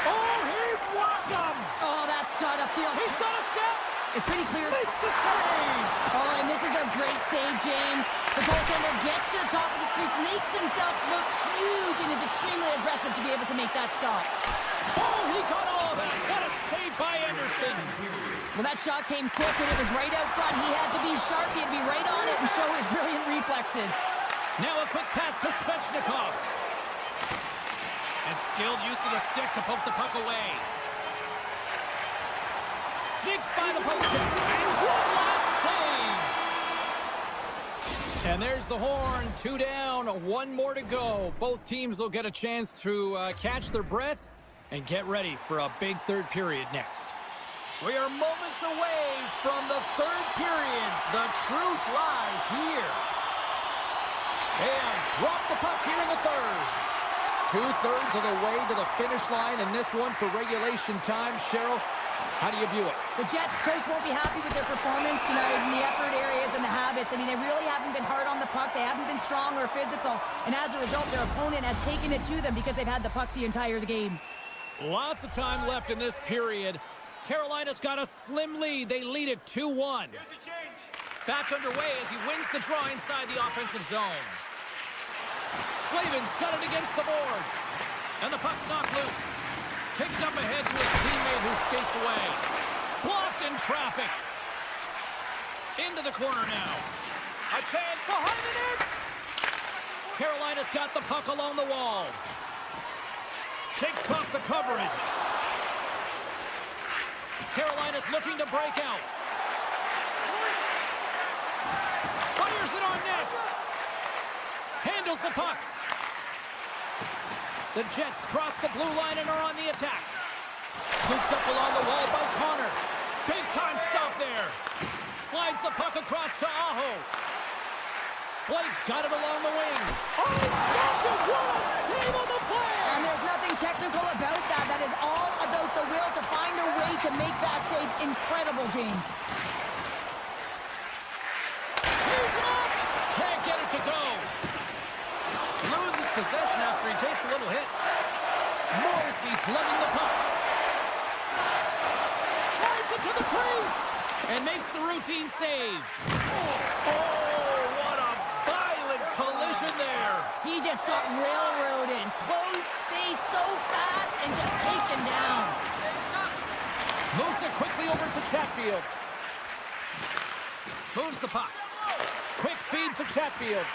Oh, he blocked him! Oh, that's gotta feel... He's got a step! It's pretty clear. Makes the save! Oh, and this is a great save, James. The goaltender gets to the top of the crease, makes himself look huge, and is extremely aggressive to be able to make that stop. Oh, he got all of that. What a save by Anderson. Well, that shot came quick, and it was right out front. He had to be sharp. He had to be right on it and show his brilliant reflexes. Now a quick pass to Svechnikov. And skilled use of the stick to poke the puck away. Sneaks by the poke check. And one last save. And there's the horn. 2 down, 1 more to go. Both teams will get a chance to catch their breath and get ready for a big third period next. We are moments away from the third period. The truth lies here. And drop the puck here in the third. 2/3 of the way to the finish line in this one for regulation time. Cheryl, how do you view it? The Jets coach won't be happy with their performance tonight in the effort areas and the habits. I mean, they really haven't been hard on the puck. They haven't been strong or physical. And as a result, their opponent has taken it to them because they've had the puck the entire game. Lots of time left in this period. Carolina's got a slim lead. They lead it 2-1. Back underway as he wins the draw inside the offensive zone. Slavin's got it against the boards. And the puck's knocked loose. Kicked up ahead to his teammate who skates away. Blocked in traffic. Into the corner now. A chance behind the net. Carolina's got the puck along the wall. Shakes off the coverage. Carolina's looking to break out. Fires it on net. Handles the puck. The Jets cross the blue line and are on the attack. Scooped up along the wall by Connor. Big time stop there. Slides the puck across to Aho. Blake's got it along the wing. Oh, he stopped it. What a save on the play. And there's nothing technical about that. That is all about the will to find a way to make that save incredible, James. He's up. Can't get it to go. Loses possession after he takes a little hit. Morrissey's lugging the puck. Drives it to the crease. And makes the routine save. Oh, what a violent collision there. He just got railroaded. Closed space so fast and just taken down. Moves it quickly over to Chatfield. Moves the puck. Quick feed to Chatfield.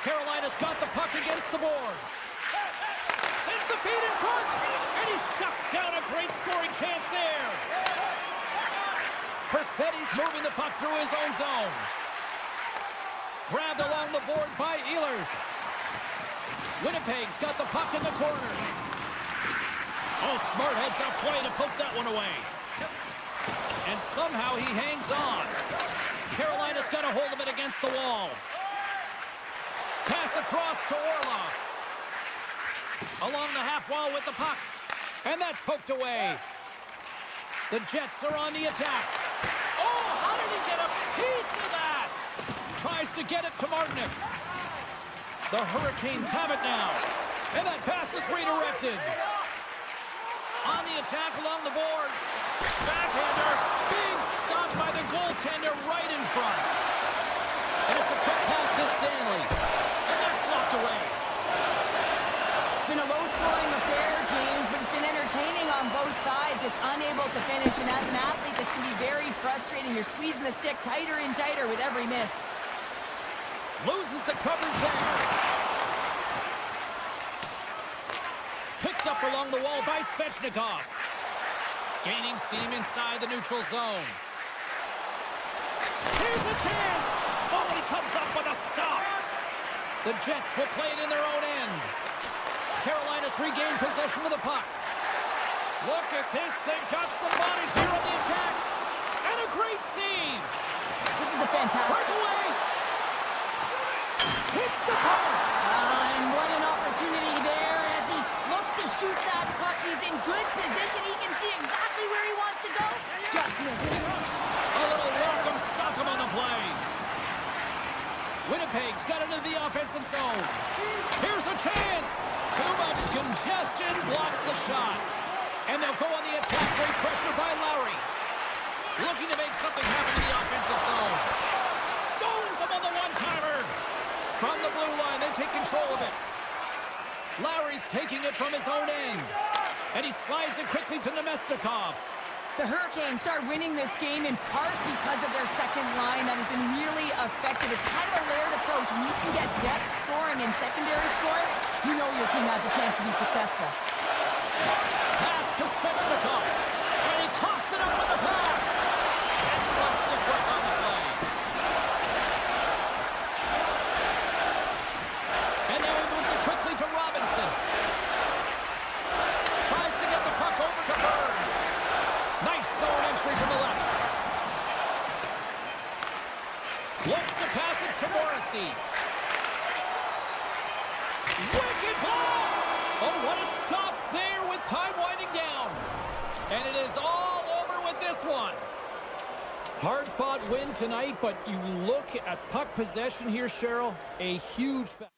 Carolina's got the puck against the boards. Sends the feed in front. And he shuts down a great scoring chance there. Perfetti's moving the puck through his own zone. Grabbed along the boards by Ehlers. Winnipeg's got the puck in the corner. Oh, smart heads-up play to poke that one away. And somehow he hangs on. Carolina's got a hold of it against the wall. Pass across to Orlov. Along the half wall with the puck. And that's poked away. The Jets are on the attack. Oh, how did he get a piece of that? Tries to get it to Martinic. The Hurricanes have it now. And that pass is redirected. On the attack along the boards. Backhander being stopped by the goaltender right in front. And it's a quick pass to Stanley. And that's blocked away. It's been a low-scoring affair, James, but it's been entertaining on both sides, just unable to finish. And as an athlete, this can be very frustrating. You're squeezing the stick tighter and tighter with every miss. Loses the coverage there. Picked up along the wall by Svechnikov. Gaining steam inside the neutral zone. Here's a chance. Oh, he comes up with a stop. The Jets will play it in their own end. Carolina's regained possession of the puck. Look at this. They've got some bodies here on the attack. And a great save. This is a fantastic... Breakaway. Hits the post. And what an opportunity there as he looks to shoot that puck. He's in good position. He can see exactly where he wants to go. Just misses. A little welcome sock'em on the play. Winnipeg's got into the offensive zone. Here's a chance. Too much congestion blocks the shot. And they'll go on the attack. Great pressure by Lowry. Looking to make something happen in the offensive zone. Stones him on the one-timer. From the blue line, they take control of it. Lowry's taking it from his own end. And he slides it quickly to Nemestikov. The Hurricanes start winning this game in part because of their second line that has been really effective. It's kind of a layered approach. When you can get depth scoring and secondary scoring, you know your team has a chance to be successful. Pass to Svechnikov. And he coughs it up with the pass. Excellent stick work on the play. And now he moves it quickly to Robinson. Tries to get the puck over to Burns. Nice zone entry from the left. Looks to pass it to Morrissey. Wicked blast! Oh, what a stop there with time winding down. And it is all over with this one. Hard-fought win tonight, but you look at puck possession here, Cheryl, a huge factor.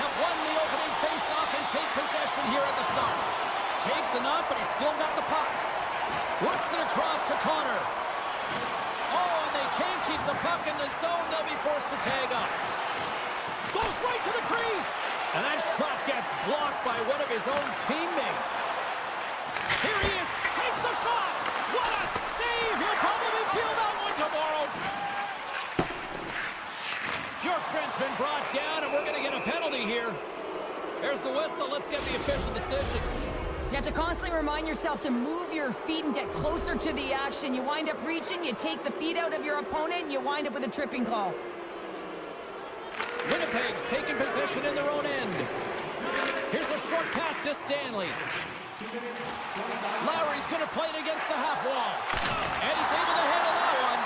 have won the opening face-off and take possession here at the start. Takes a knock, but he's still got the puck. Works it across to Connor. Oh, and they can't keep the puck in the zone. They'll be forced to tag up. Goes right to the crease. And that shot gets blocked by one of his own teammates. Here he is. Takes the shot. What a save. He'll probably feel that one tomorrow. Bjorkstrand's been brought down, and we're going to get a penalty here. There's the whistle. Let's get the official decision. You have to constantly remind yourself to move your feet and get closer to the action. You wind up reaching, you take the feet out of your opponent, and you wind up with a tripping call. Winnipeg's taking possession in their own end. Here's a short pass to Stanley. Lowry's going to play it against the half wall. And he's able to handle that one.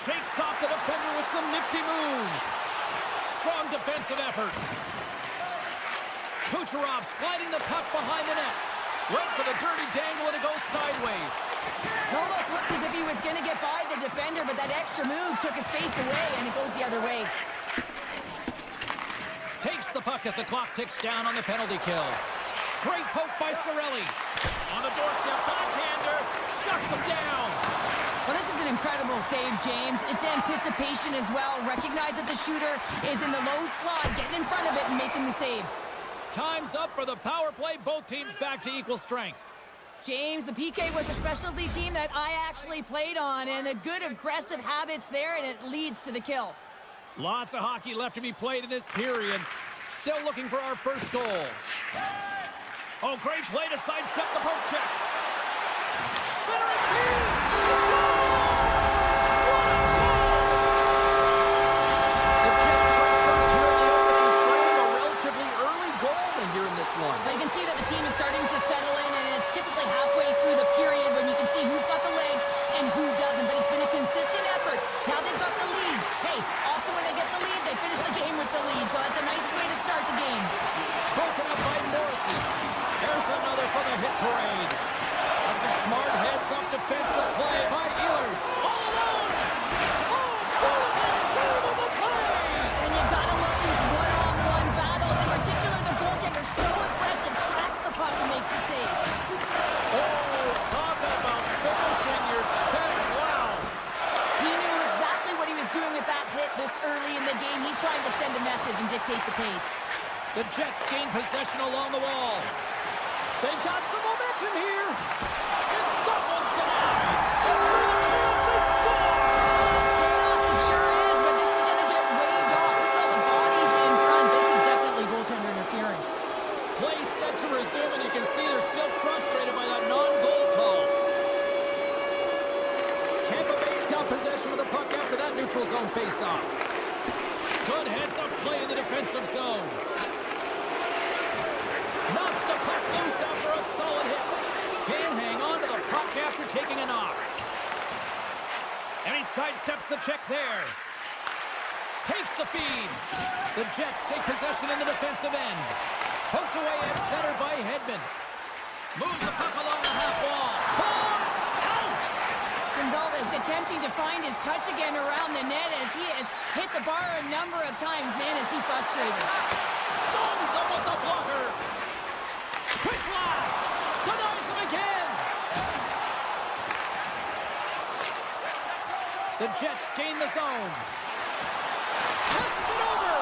Shakes off the defender with some nifty moves. Strong defensive effort. Kucherov sliding the puck behind the net. Right for the dirty dangle, and it goes sideways. It almost looked as if he was going to get by the defender, but that extra move took his face away, and it goes the other way. Takes the puck as the clock ticks down on the penalty kill. Great poke by Cirelli. On the doorstep, backhander. Shuts him down. Well, this is an incredible save, James. It's anticipation as well. Recognize that the shooter is in the low slot, getting in front of it and making the save. Time's up for the power play. Both teams back to equal strength. James, the PK was a specialty team that I actually played on, and the good aggressive habits there, and it leads to the kill. Lots of hockey left to be played in this period. Still looking for our first goal. Oh, great play to sidestep the poke check. Centering feed. He scores! What a goal! The Jets strike first here in the opening frame. A relatively early goal here in this one. But you can see that the team is starting to settle in, and it's typically halfway through the period when you can see who's got the legs and who doesn't. But it's been a consistent effort. Now they've got the lead. Hey, often when they get the lead, they finish the game with the lead. So that's a nice way to start the game. Broken up by Morrissey. There's another for the hit parade. That's some smart heads-up defensive play by Ehlers. All alone! Oh, beautiful save of the play! And you've got to love these one-on-one battles. In particular, the goaltender so aggressive, tracks the puck and makes the save. Oh, talk about finishing your check. Wow. He knew exactly what he was doing with that hit this early in the game. He's trying to send a message and dictate the pace. The Jets gain possession along the wall. They've got some momentum here. And that one's denied. Into the chaos, they score! It's chaos, it sure is, but this is going to get waved off. Look at all the bodies in front. This is definitely goaltender interference. Play set to resume, and you can see they're still frustrated by that non-goal call. Tampa Bay's got possession of the puck after that neutral zone face-off. Good heads-up play in the defensive zone. Knocks the puck loose after a solid hit. Can't hang on to the puck after taking a knock. And he sidesteps the check there. Takes the feed. The Jets take possession in the defensive end. Poked away at center by Hedman. Moves the puck along the half wall. Ball out! Gonzalez attempting to find his touch again around the net as he has hit the bar a number of times. Man, is he frustrated. Stones him with the blocker. Quick blast! Denies him again! The Jets gain the zone. Passes it over!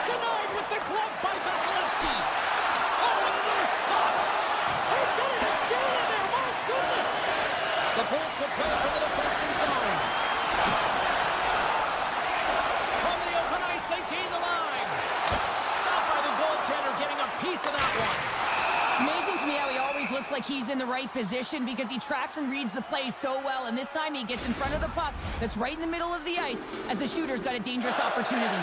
Denied with the glove by Vasilevsky. Oh, and another stop! He did it again there! My goodness! The Bulls will play from the defensive zone. From the open ice, they gain the line. Stopped by the goaltender, getting a piece of that one. It's amazing to me how he always looks like he's in the right position because he tracks and reads the play so well, and this time he gets in front of the puck that's right in the middle of the ice as the shooter's got a dangerous opportunity.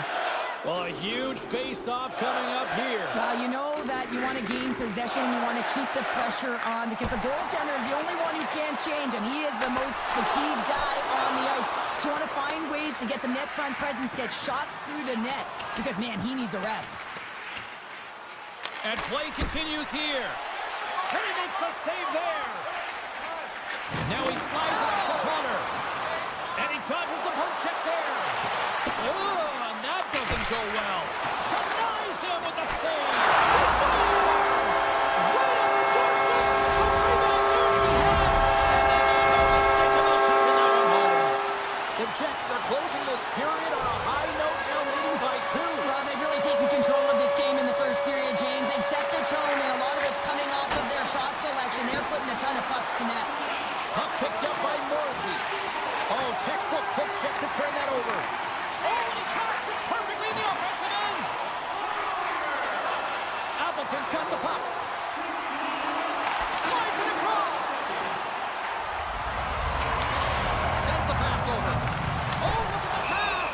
Well, a huge face-off coming up here. Well, you know that you want to gain possession, you want to keep the pressure on because the goaltender is the only one who can't change, and he is the most fatigued guy on the ice. So you want to find ways to get some net front presence, get shots through the net because, man, he needs a rest. And play continues here. And he makes a save there. Now he slides it up to Connor. And he dodges the poke check there. Oh, and that doesn't go well. got the puck. Slides it across. Sends the pass over. Oh, look at the pass!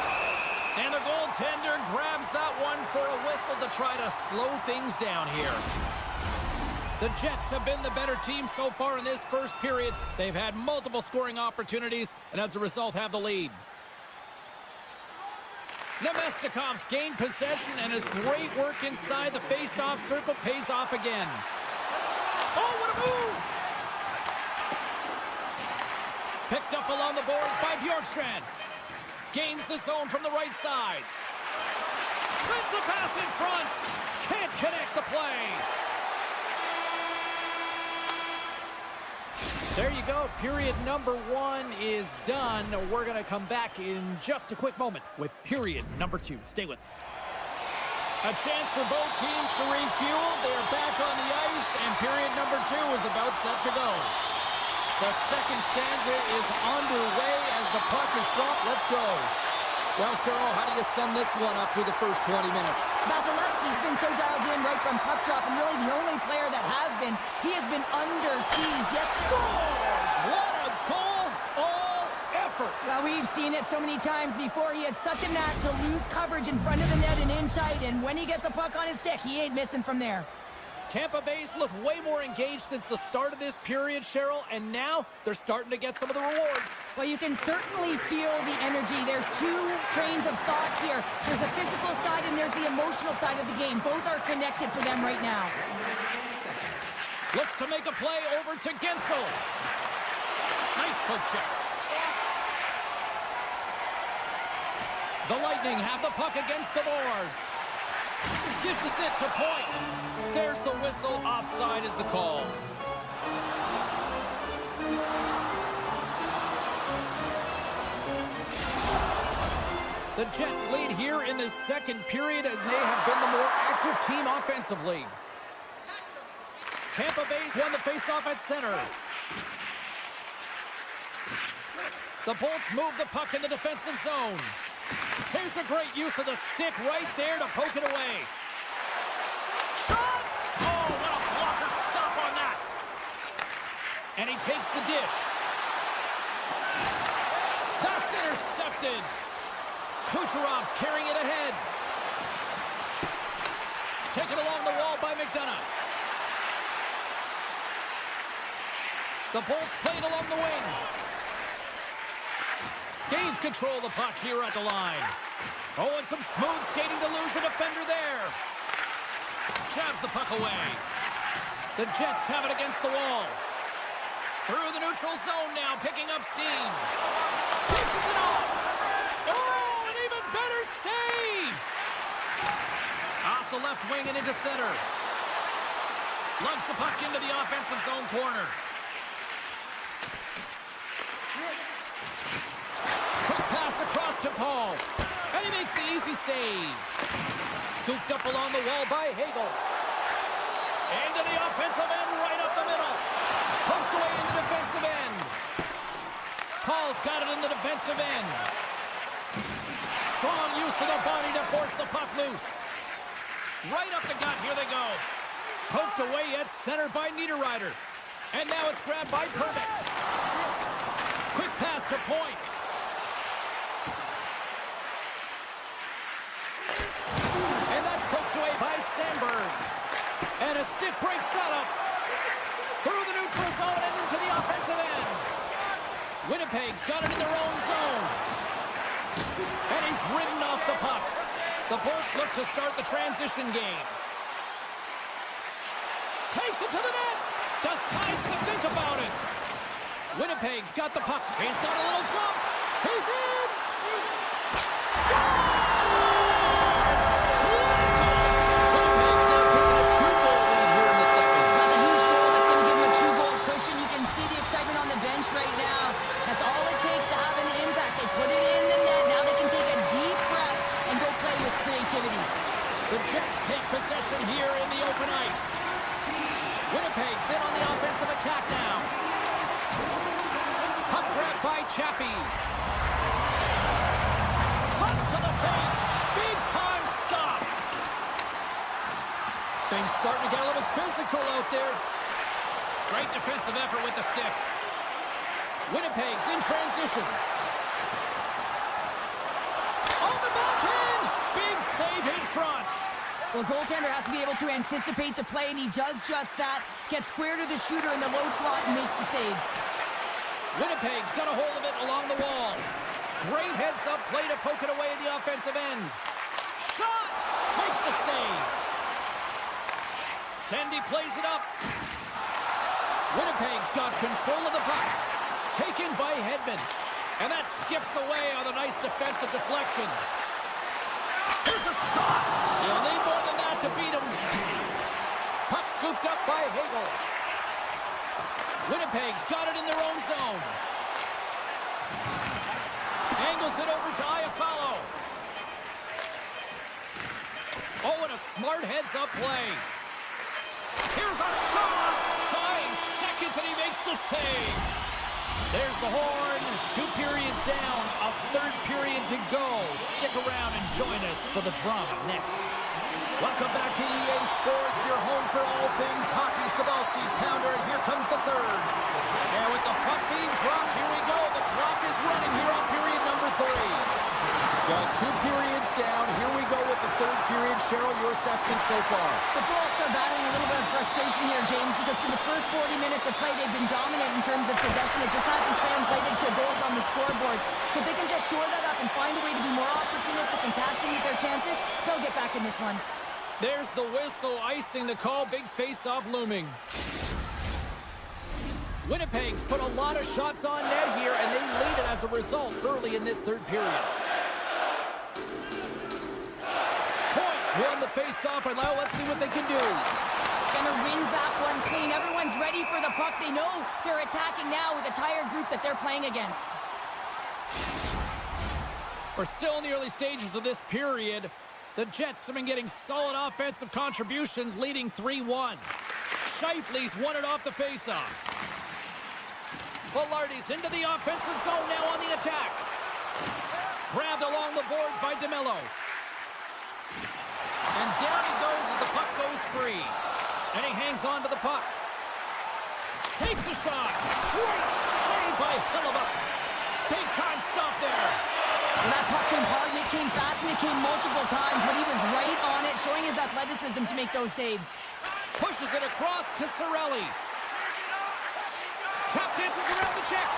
And the goaltender grabs that one for a whistle to try to slow things down here. The Jets have been the better team so far in this first period. They've had multiple scoring opportunities, and as a result have the lead. Nemestikov's gained possession, and his great work inside the face-off circle pays off again. Oh, what a move! Picked up along the boards by Bjorkstrand. Gains the zone from the right side. Sends the pass in front. Can't connect the play. There you go. Period number 1 is done. We're going to come back in just a quick moment with period number 2. Stay with us. A chance for both teams to refuel. They're back on the ice, and period number 2 is about set to go. The second stanza is underway as the puck is dropped. Let's go. Well, Cheryl, how do you sum this one up through the first 20 minutes? Vasilevsky's been so dialed in right from puck drop, and really the only player that has been. He has been under siege. Yes, Scores! What a goal! All effort! well, we've seen it so many times before. He has such a knack to lose coverage in front of the net and in tight, and when he gets a puck on his stick, he ain't missing from there. Tampa Bay's looked way more engaged since the start of this period, Cheryl, and now they're starting to get some of the rewards. Well, you can certainly feel the energy. There's two trains of thought here. There's the physical side and there's the emotional side of the game. Both are connected for them right now. Looks to make a play over to Gensel. Nice poke check. The Lightning have the puck against the boards. Dishes it to Point. There's the whistle. Offside is the call. The Jets lead here in the second period, and they have been the more active team offensively. Tampa Bay's won the faceoff at center. The Bolts move the puck in the defensive zone. Here's a great use of the stick right there to poke it away. Shot! Oh, what a blocker stop on that. And he takes the dish. That's intercepted. Kucherov's carrying it ahead. Taken along the wall by McDonough. The Bolts played along the wing. Gains control of the puck here at the line. Oh, and some smooth skating to lose the defender there. Jabs the puck away. The Jets have it against the wall. Through the neutral zone now, picking up steam. Pushes it off. Oh, an even better save. Off the left wing and into center. Lugs the puck into the offensive zone corner. Quick pass across to Paul. And he makes the easy save. Scooped up along the wall by Hagel. Into the offensive end, right up the middle. Poked away in the defensive end. Paul's got it in the defensive end. Strong use of the body to force the puck loose. Right up the gut, here they go. Poked away at center by Niederreiter. And now it's grabbed by Pervix. Quick pass to Point. And that's poked away by Sandberg. And a stick break setup. Through the neutral zone and into the offensive end. Winnipeg's got it in their own zone. And he's ridden off the puck. The Bolts look to start the transition game. Takes it to the net. Decides to think about it. Winnipeg's got the puck. He's got a little jump. He's in. Scores! Winnipeg's now taking a 2-goal lead here in the second. That's a huge goal. That's going to give him a 2-goal cushion. You can see the excitement on the bench right now. That's all it takes to have an impact. They put it in the net. Now they can take a deep breath and go play with creativity. The Jets take possession here in the open ice. Winnipeg's in on the offensive attack now. Puck grabbed by Chappie. Cuts to the paint. Big time stop. Things starting to get a little physical out there. Great defensive effort with the stick. Winnipeg's in transition. On the backhand! Big save in front. Well, goaltender has to be able to anticipate the play, and he does just that. Gets square to the shooter in the low slot and makes the save. Winnipeg's got a hold of it along the wall. Great heads-up play to poke it away at the offensive end. Shot! Makes the save. Tendy plays it up. Winnipeg's got control of the puck. Taken by Hedman. And that skips away on a nice defensive deflection. Here's a shot! You'll need more than that to beat him. Puck scooped up by Hagel. Winnipeg's got it in their own zone. Angles it over to Iafallo. Oh, and a smart heads-up play. Here's a shot! Tying seconds, and he makes the save. There's the horn. 2 periods down. A third period to go. Stick around and join us for the drama next. Welcome back to EA Sports, your home for all things hockey. Sabalski, pounder, and here comes the third. And with the puck being dropped, here we go. The clock is running here on period number 3. Well, 2 periods down. Here we go with the third period. Cheryl, your assessment so far? The Bolts are battling a little bit of frustration here, James, because for the first 40 minutes of play, they've been dominant in terms of possession. It just hasn't translated to goals on the scoreboard. So if they can just shore that up and find a way to be more opportunistic and cashing with their chances, they'll get back in this one. There's the whistle, icing the call. Big face-off looming. Winnipeg's put a lot of shots on net here, and they lead it as a result early in this third period. Points won the face-off, and now let's see what they can do. Center wins that one clean. Everyone's ready for the puck. They know they're attacking now with a tired group that they're playing against. We're still in the early stages of this period. The Jets have been getting solid offensive contributions, leading 3-1. Scheifele's won it off the faceoff. Velarde's into the offensive zone now on the attack. Grabbed along the boards by DeMello. And down he goes as the puck goes free. And he hangs on to the puck. Takes a shot. Great save by Hellebuyck. Big time stop there. Well, that puck came hard, and it came fast, and it came multiple times, but he was right on it, showing his athleticism to make those saves. Pushes it across to Cirelli. Tap dances around the check.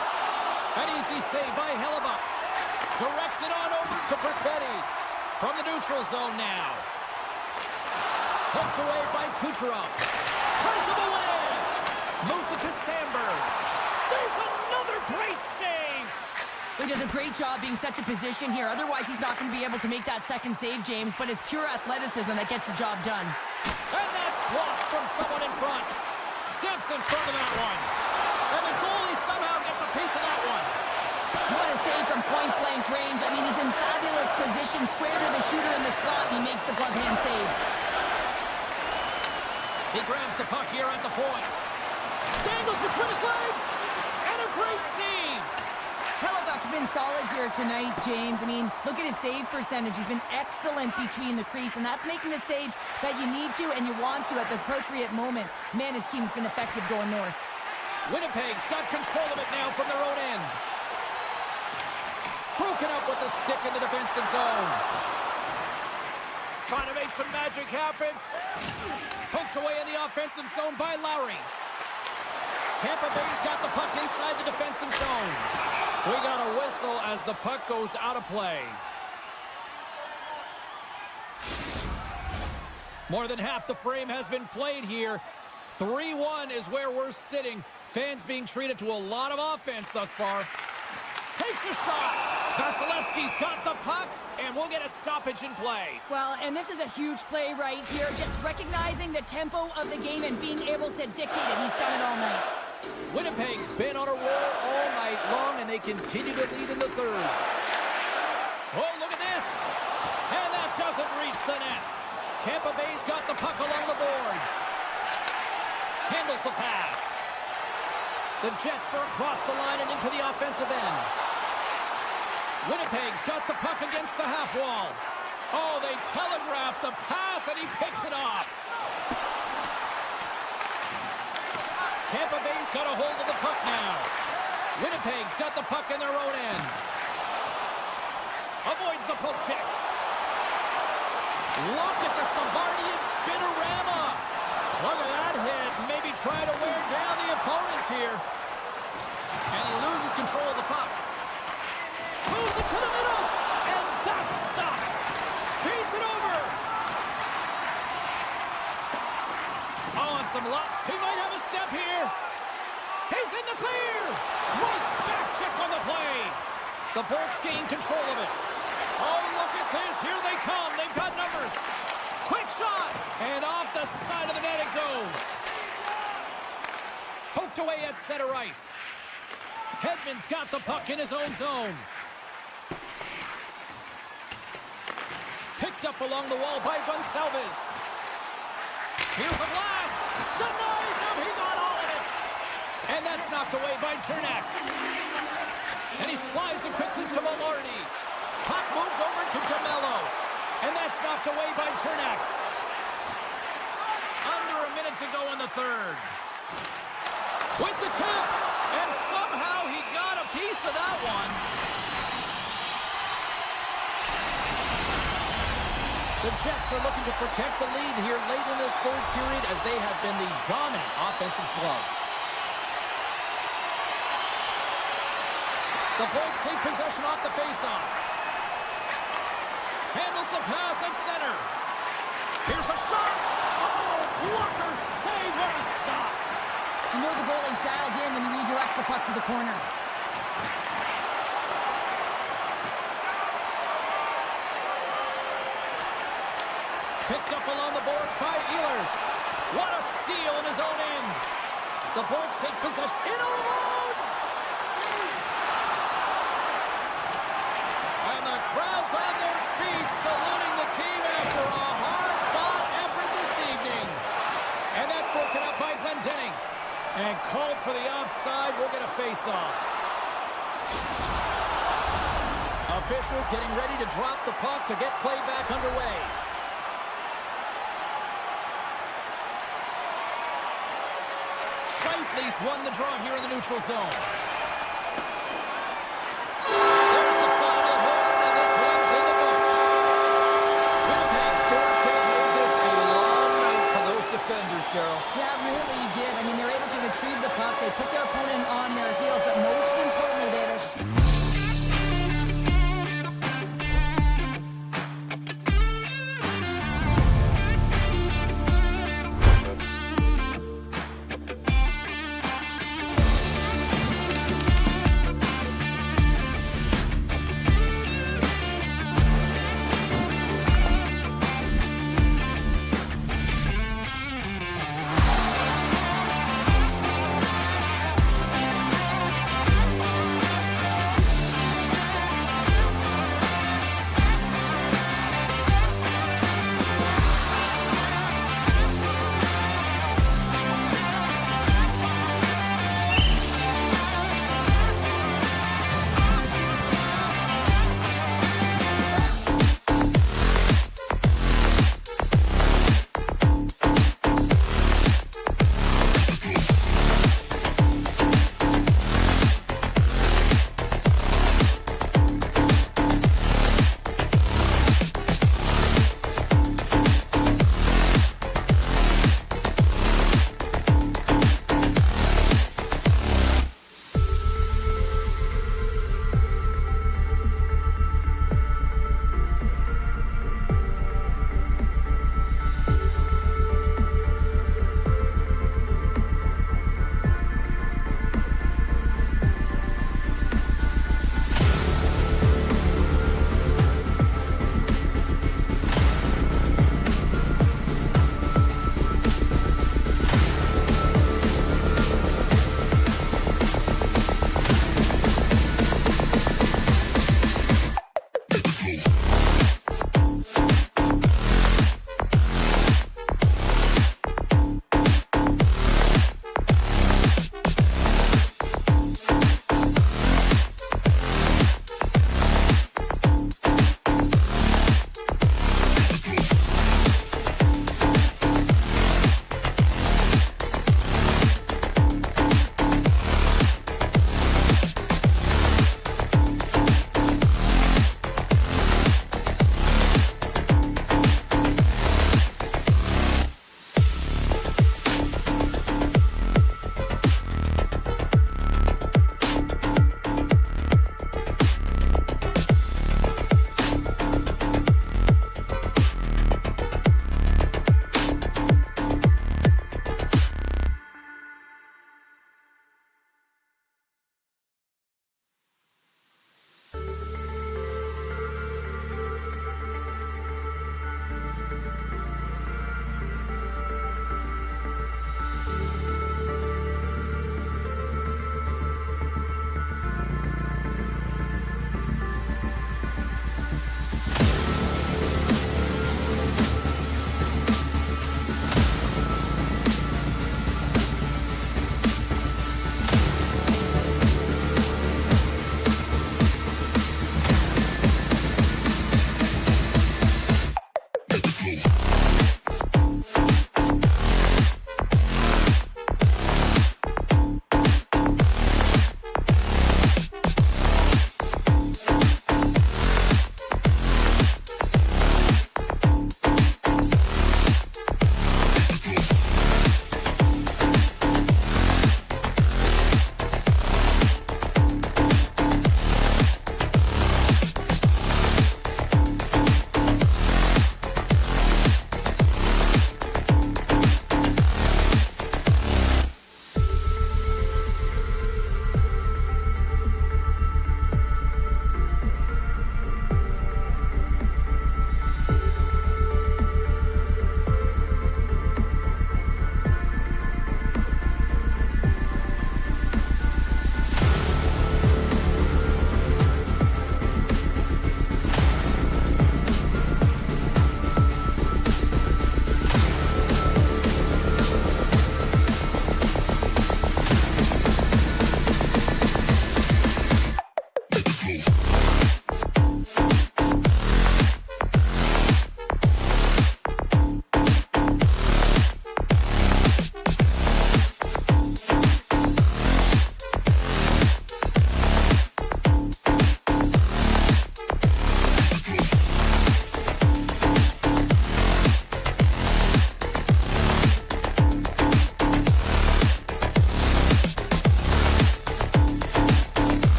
An easy save by Hellebuyck. Directs it on over to Perfetti. From the neutral zone now. Hooked away by Kucherov. Turns him away. Moves it to Sandberg. There's another great save. He does a great job being set to position here. Otherwise, he's not going to be able to make that second save, James. But it's pure athleticism that gets the job done. And that's blocked from someone in front. Steps in front of that one. And the goalie somehow gets a piece of that one. What a save from point-blank range. I mean, he's in fabulous position, square to the shooter in the slot, and he makes the glove hand save. He grabs the puck here at the point. Dangles between his legs. And a great save. Hellebuyck's been solid here tonight, James. I mean, look at his save percentage. He's been excellent between the crease, and that's making the saves that you need to and you want to at the appropriate moment. Man, his team's been effective going north. Winnipeg's got control of it now from their own end. Broken up with the stick in the defensive zone. Trying to make some magic happen. Poked away in the offensive zone by Lowry. Tampa Bay's got the puck inside the defensive zone. We got a whistle as the puck goes out of play. More than half the frame has been played here. 3-1 is where we're sitting. Fans being treated to a lot of offense thus far. Takes a shot. Vasilevsky's got the puck, and we'll get a stoppage in play. Well, and this is a huge play right here. Just recognizing the tempo of the game and being able to dictate it. He's done it all night. Winnipeg's been on a roll all night long, and they continue to lead in the third. Oh, look at this. And that doesn't reach the net. Tampa Bay's got the puck along the boards. Handles the pass. The Jets are across the line and into the offensive end. Winnipeg's got the puck against the half wall. Oh, they telegraph the pass, and he picks it off. Tampa Bay's got a hold of the puck now. Winnipeg's got the puck in their own end. Avoids the poke check. Look at the Savardian spinorama. Look at that hit. Maybe try to wear down the opponents here. And he loses control of the puck. Moves it to the middle. And that's stopped. Feeds it over. Oh, and some luck. He might have a step here. He's in the clear. Great back check on the play. The Bolts gain control of it. Oh, look at this. Here they come. They've got numbers. Quick shot. And off the side of the net it goes. Poked away at center ice. Hedman's got the puck in his own zone. Picked up along the wall by Gonçalves. Here's a blast. Denies him. He got all of it. And that's knocked away by Cernak. And he slides it quickly to Malorny. Puck moved over to Jamello. And that's knocked away by Cernak. Under a minute to go in the third. With the tip. And somehow he got a piece of that one. The Jets are looking to protect the lead here late in this third period as they have been the dominant offensive club. The Bolts take possession off the faceoff. Handles the pass at center. Here's a shot. Oh, blocker save. What a stop. You know the goalie's dialed in when he redirects the puck to the corner. Picked up along the boards by Ehlers. What a steal in his own end. The Bolts take possession in alone. And the crowd's on their feet saluting the team after a hard-fought effort this evening. And that's broken up by Glendening. And called for the offside. We'll get a face-off. Officials getting ready to drop the puck to get play back underway. Shifley's won the draw here in the neutral zone. There's the final horn, and this one's in the books. Winnipeg's forecheck made this a long night for those defenders, Cheryl. Yeah, really did. I mean, they're able to retrieve the puck. They put their opponent on their heels, but most importantly, they had a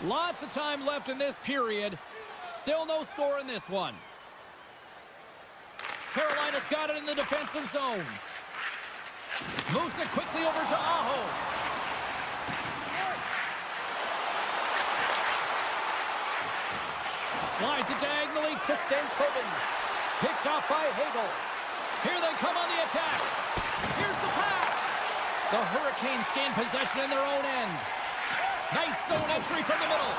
Lots of time left in this period. Still no score in this one. Carolina's got it in the defensive zone. Moves it quickly over to Aho. Slides it diagonally to Stankoven. Picked off by Hagel. Here they come on the attack. Here's the pass. The Hurricanes gain possession in their own end. Nice zone entry from the middle.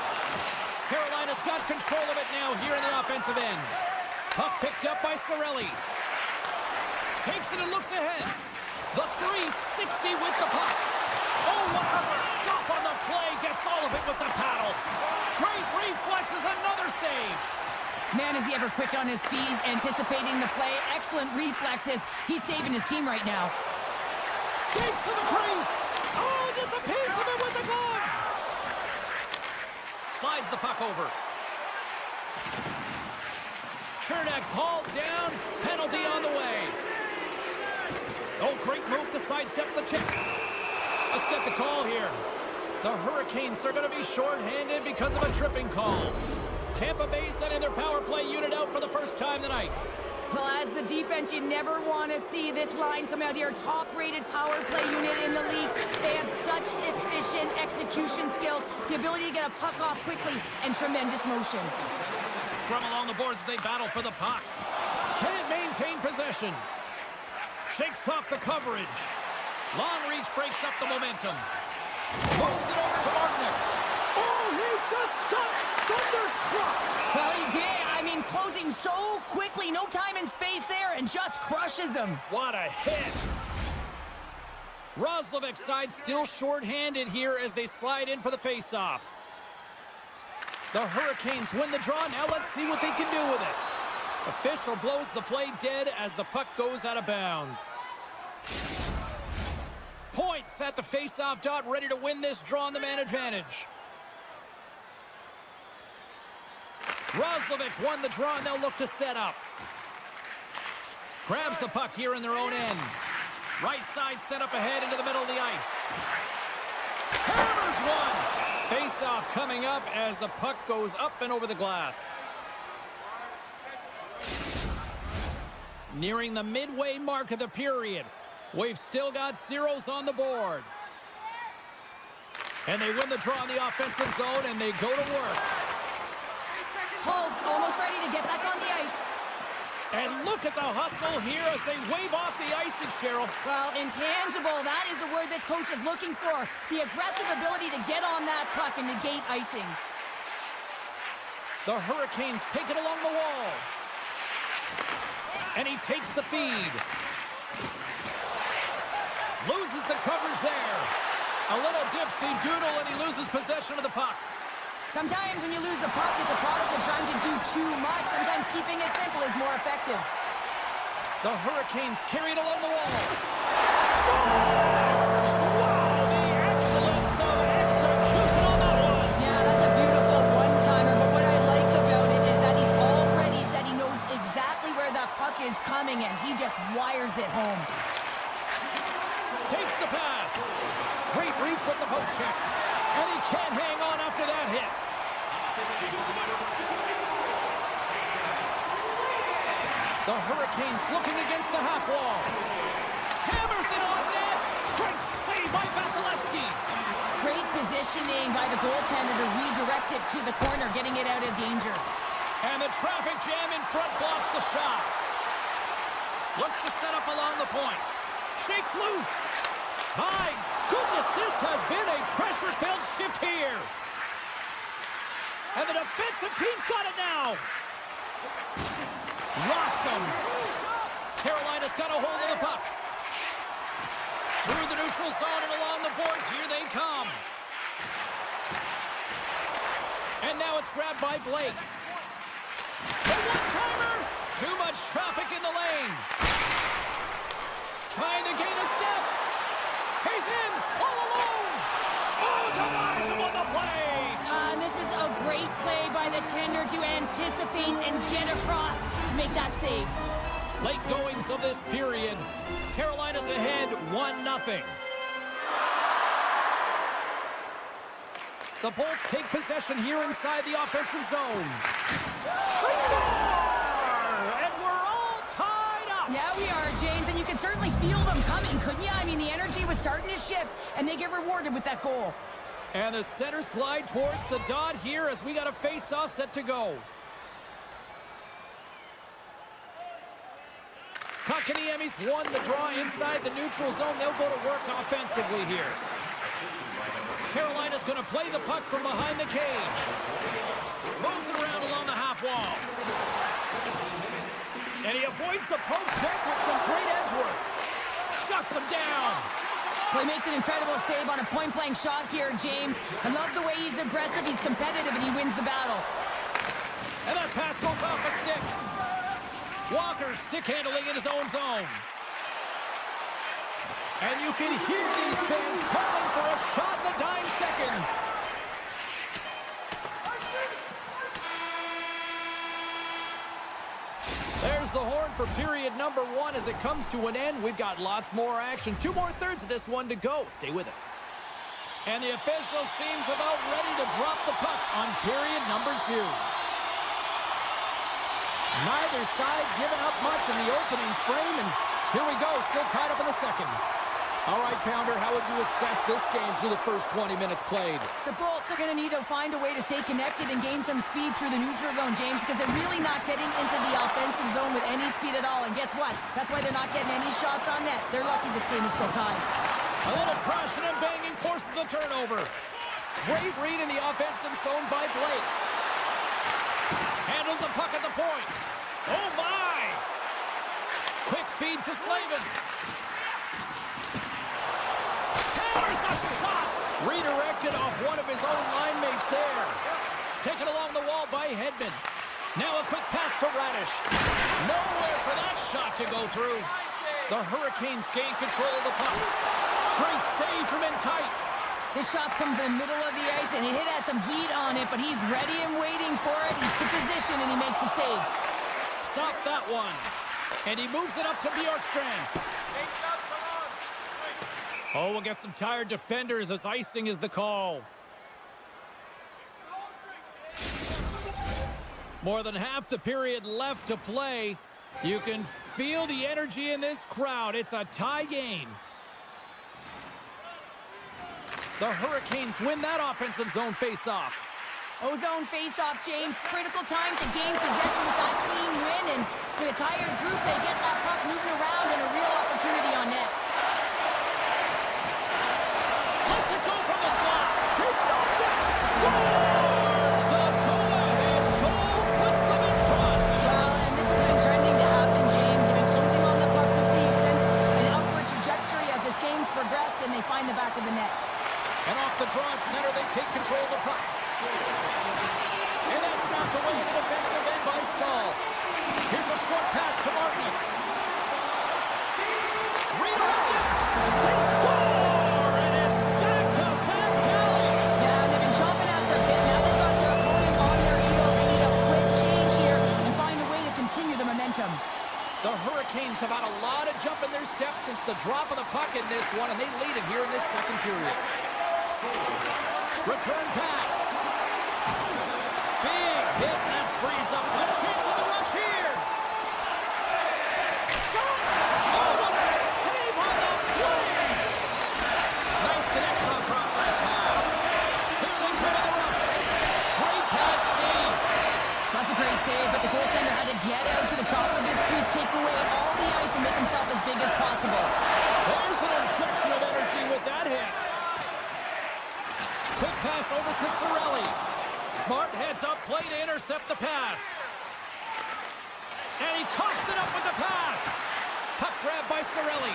Carolina's got control of it now here in the offensive end. Puck picked up by Cirelli. Takes it and looks ahead. The 360 with the puck. Oh, what a stop on the play. Gets all of it with the paddle. Great reflexes, another save. Man, is he ever quick on his feet, anticipating the play. Excellent reflexes. He's saving his team right now. Skates to the crease. Oh, gets a piece of it with the glove. Slides the puck over. Chernak's hauled down. Penalty on the way. Oh, great move to sidestep the check. Let's get the call here. The Hurricanes are going to be shorthanded because of a tripping call. Tampa Bay sending their power play unit out for the first time tonight. Well, as the defense, you never want to see this line come out here. Top-rated power play unit in the league. They have such efficient execution skills, the ability to get a puck off quickly, and tremendous motion. Scrum along the boards as they battle for the puck. Can't maintain possession. Shakes off the coverage. Long reach breaks up the momentum. Moves it over to Martinick. Oh, he just got thunderstruck. Well, he did. I mean, closing so quickly. No time and space there, and just crushes him. What a hit. Roslovic's side still short-handed here as they slide in for the face-off. The Hurricanes win the draw. Now let's see what they can do with it. Official blows the play dead as the puck goes out of bounds. Points at the face-off dot, ready to win this draw on the man advantage. Roslovic won the draw, and they'll look to set up. Grabs the puck here in their own end. Right side set up ahead into the middle of the ice. Hammers one. Face-off coming up as the puck goes up and over the glass. Nearing the midway mark of the period. We've still got zeros on the board. And they win the draw in the offensive zone, and they go to work. Hull's almost ready to get back on the ice. And look at the hustle here as they wave off the icing, Cheryl. Well, intangible, that is the word this coach is looking for. The aggressive ability to get on that puck and negate icing. The Hurricanes take it along the wall. And he takes the feed. Loses the coverage there. A little dipsy-doodle, and he loses possession of the puck. Sometimes when you lose the puck, it's a product of trying to do too much. Sometimes keeping it simple is more effective. The Hurricanes carry it along the wall. Scores! Wow, the excellence of execution on that one. Yeah, that's a beautiful one-timer, but what I like about it is that he's already said he knows exactly where that puck is coming, and he just wires it home. Takes the pass. Great reach with the poke check. And he can't hang on after that hit. The Hurricanes looking against the half wall. Hammers it on net. Great save by Vasilevsky. Great positioning by the goaltender to redirect it to the corner, getting it out of danger. And the traffic jam in front blocks the shot. Looks to set up along the point. Shakes loose. My goodness, this has been a pressure-filled shift here. And the defensive team's got it now. Rocks him. Carolina's got a hold of the puck. Through the neutral zone and along the boards, here they come. And now it's grabbed by Blake. The one-timer. Too much traffic in the lane. Trying to gain a step. He's in, all alone. Oh, denies him on the play. And this is a great play by the tender to anticipate and get across to make that save. Late goings of this period. Carolina's ahead 1-0. The Bolts take possession here inside the offensive zone. They score! And we're all tied up. Yeah, we are, James, and you can certainly feel them coming, couldn't you? I mean, the energy was starting to shift, and they get rewarded with that goal. And the centers glide towards the dot here as we got a face-off set to go. Kotkaniemi's won the draw inside the neutral zone. They'll go to work offensively here. Carolina's going to play the puck from behind the cage. Moves it around along the half wall. And he avoids the post check with some great edge work. Shuts him down. Well, he makes an incredible save on a point-blank shot here, James. I love the way he's aggressive, he's competitive, and he wins the battle. And that pass goes off a stick. Walker stick handling in his own zone. And you can hear these fans calling for a shot in the dying seconds. There's the horn for period number 1 as it comes to an end. We've got lots more action. 2 more thirds of this one to go. Stay with us. And the official seems about ready to drop the puck on period number 2. Neither side giving up much in the opening frame, and here we go, still tied up in the second. All right, Pounder, how would you assess this game through the first 20 minutes played? The Bolts are going to need to find a way to stay connected and gain some speed through the neutral zone, James, because they're really not getting into the offensive zone with any speed at all. And guess what? That's why they're not getting any shots on net. They're lucky this game is still tied. A little crashing and banging forces the turnover. Great read in the offensive zone by Blake. Handles the puck at the point. Oh, my! Quick feed to Slavin. Hammers the shot! Redirected off one of his own line mates there. Taken along the wall by Hedman. Now a quick pass to Radish. Nowhere for that shot to go through. The Hurricanes gain control of the puck. Great save from in tight. This shot's come to the middle of the ice, and it has some heat on it, but he's ready and waiting for it. He's to position, and he makes the save. Stop that one. And he moves it up to Bjorkstrand. Oh, we'll get some tired defenders as icing is the call. More than half the period left to play. You can feel the energy in this crowd. It's a tie game. The Hurricanes win that offensive zone face-off. O-zone face-off, James. Critical time to gain possession with that clean win, and with a tired group, they get that puck moving around and a real opportunity on net. Let's it go from the slot. He stopped it. Scores! The go-ahead goal puts them in front. Well, and this has been trending to happen, James. They've been closing on the puck quickly since an upward trajectory as this game's progressed, and they find the back of the net. And off the draw at center, they take control of the puck. And that's knocked away in the defensive end by Stahl. Here's a short pass to Martin. Redirected. They score! And it's back-to-back tallies. Yeah, they've been chopping at their bit. Now they've got their opponent on their heel. They need a quick change here and find a way to continue the momentum. The Hurricanes have had a lot of jump in their steps since the drop of the puck in this one, and they lead it here in this second period. Return pass. Big hit, and that frees up. A chance of the rush here. Shot! Oh, what a save on the play! Nice connection on cross-ice pass. Here they come in the rush. Great pad save. That's a great save, but the goaltender had to get out to the top of his crease, take away all the ice, and make himself as big as possible. There's an injection of energy with that hit. Quick pass over to Cirelli. Smart heads up play to intercept the pass. And he coughs it up with the pass. Puck grab by Cirelli.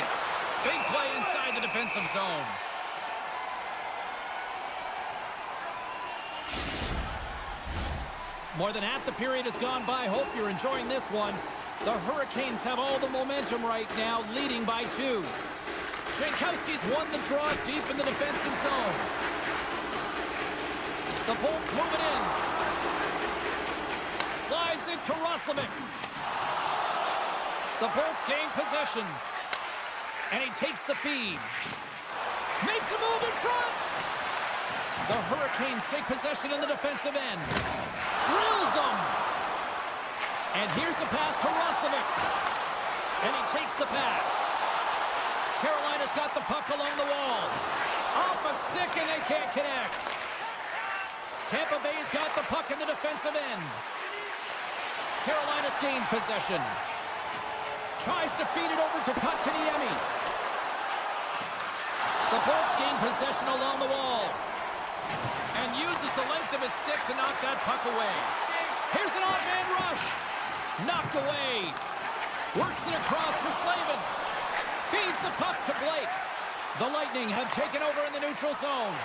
Big play inside the defensive zone. More than half the period has gone by. Hope you're enjoying this one. The Hurricanes have all the momentum right now, leading by 2. Jankowski's won the draw deep in the defensive zone. The Bolts move it in. Slides it to Roslovic. The Bolts gain possession. And he takes the feed. Makes a move in front. The Hurricanes take possession in the defensive end. Drills them. And here's a pass to Roslovic. And he takes the pass. Carolina's got the puck along the wall. Off a stick and they can't connect. Tampa Bay's got the puck in the defensive end. Carolina's gained possession. Tries to feed it over to Kotkaniemi. The Bolts gain possession along the wall. And uses the length of his stick to knock that puck away. Here's an odd-man rush. Knocked away. Works it across to Slavin. Feeds the puck to Blake. The Lightning have taken over in the neutral zone.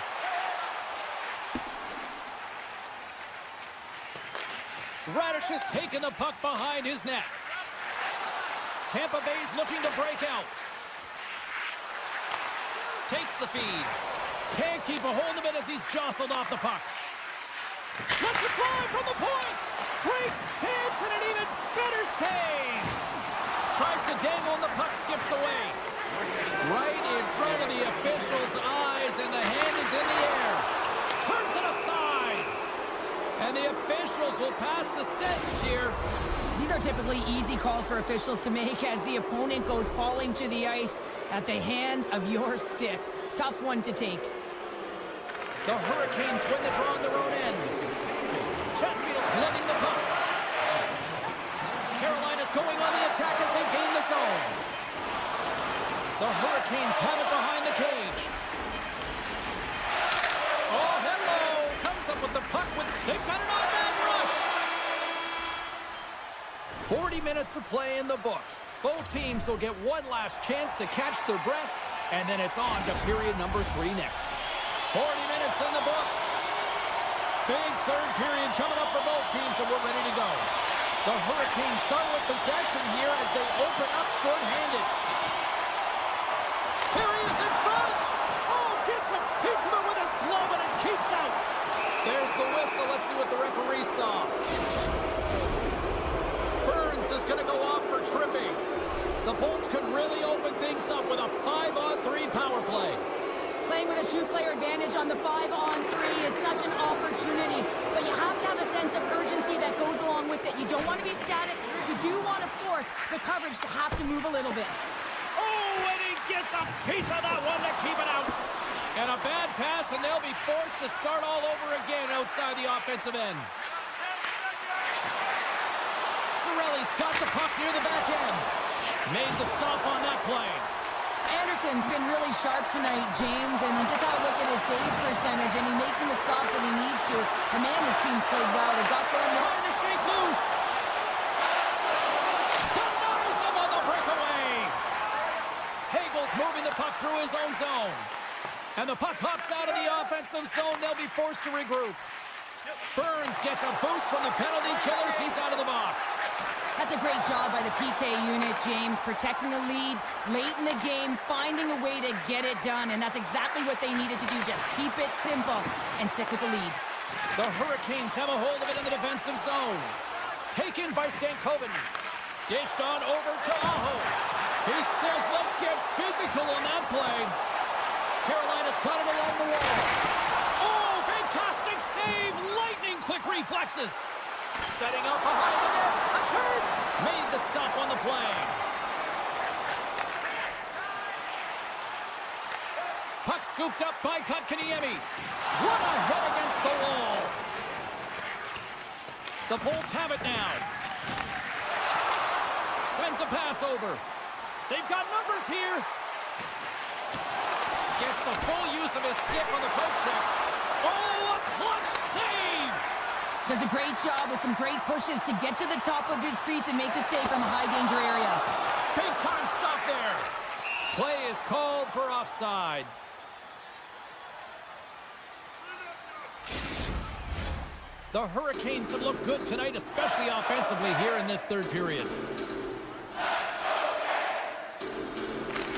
Radish has taken the puck behind his net. Tampa Bay's looking to break out. Takes the feed. Can't keep a hold of it as he's jostled off the puck. Lets it fly from the point. Great chance and an even better save. Tries to dangle and the puck skips away. Right in front of the official's eyes and the hand is in the air. Turns it aside. And the officials will pass the sentence here. These are typically easy calls for officials to make as the opponent goes falling to the ice at the hands of your stick. Tough one to take. The Hurricanes win the draw on their own end. Chatfield's letting the puck. Carolina's going on the attack as they gain the zone. The Hurricanes have it behind the cage. Oh, hello! Comes up with the puck. They've got an odd-man rush. 40 minutes of play in the books. Both teams will get one last chance to catch their breaths, and then it's on to period number 3 next. 40 minutes in the books. Big third period coming up for both teams, and we're ready to go. The Hurricanes start with possession here as they open up shorthanded. Here he is in front. Oh, gets a piece of it with his glove, and it keeps out. There's the whistle. Let's see what the referee saw. Burns is going to go off for tripping. The Bolts could really open things up with a 5-on-3 power play. Playing with a two-player advantage on the 5-on-3 is such an opportunity, but you have to have a sense of urgency that goes along with it. You don't want to be static. You do want to force the coverage to have to move a little bit. Oh, and he gets a piece of that one to keep it out. And a bad pass, and they'll be forced to start all over again outside the offensive end. Cirelli's got the puck near the back end. Made the stop on that play. Anderson's been really sharp tonight, James, and just have a look at his save percentage, and he's making the stops that he needs to. The man, his team's played well. They got them trying to shake loose. Denies him on the breakaway. Hagel's moving the puck through his own zone. And the puck hops out of the offensive zone. They'll be forced to regroup. Burns gets a boost from the penalty killers. He's out of the box. That's a great job by the PK unit, James, protecting the lead late in the game, finding a way to get it done, and that's exactly what they needed to do. Just keep it simple and stick with the lead. The Hurricanes have a hold of it in the defensive zone. Taken by Stankoven. Dished on over to Aho. He says, let's get physical on that play. Carolina's got it along the wall. Oh, fantastic save. Lightning quick reflexes. Setting up behind the net. A chance. Made the stop on the play. Puck scooped up by Kotkaniemi. What a hit against the wall. The Bolts have it now. Sends a pass over. They've got numbers here. Gets the full use of his stick on the poke check. Oh, a clutch save! Does a great job with some great pushes to get to the top of his crease and make the save from a high-danger area. Big time stop there. Play is called for offside. The Hurricanes have looked good tonight, especially offensively here in this third period.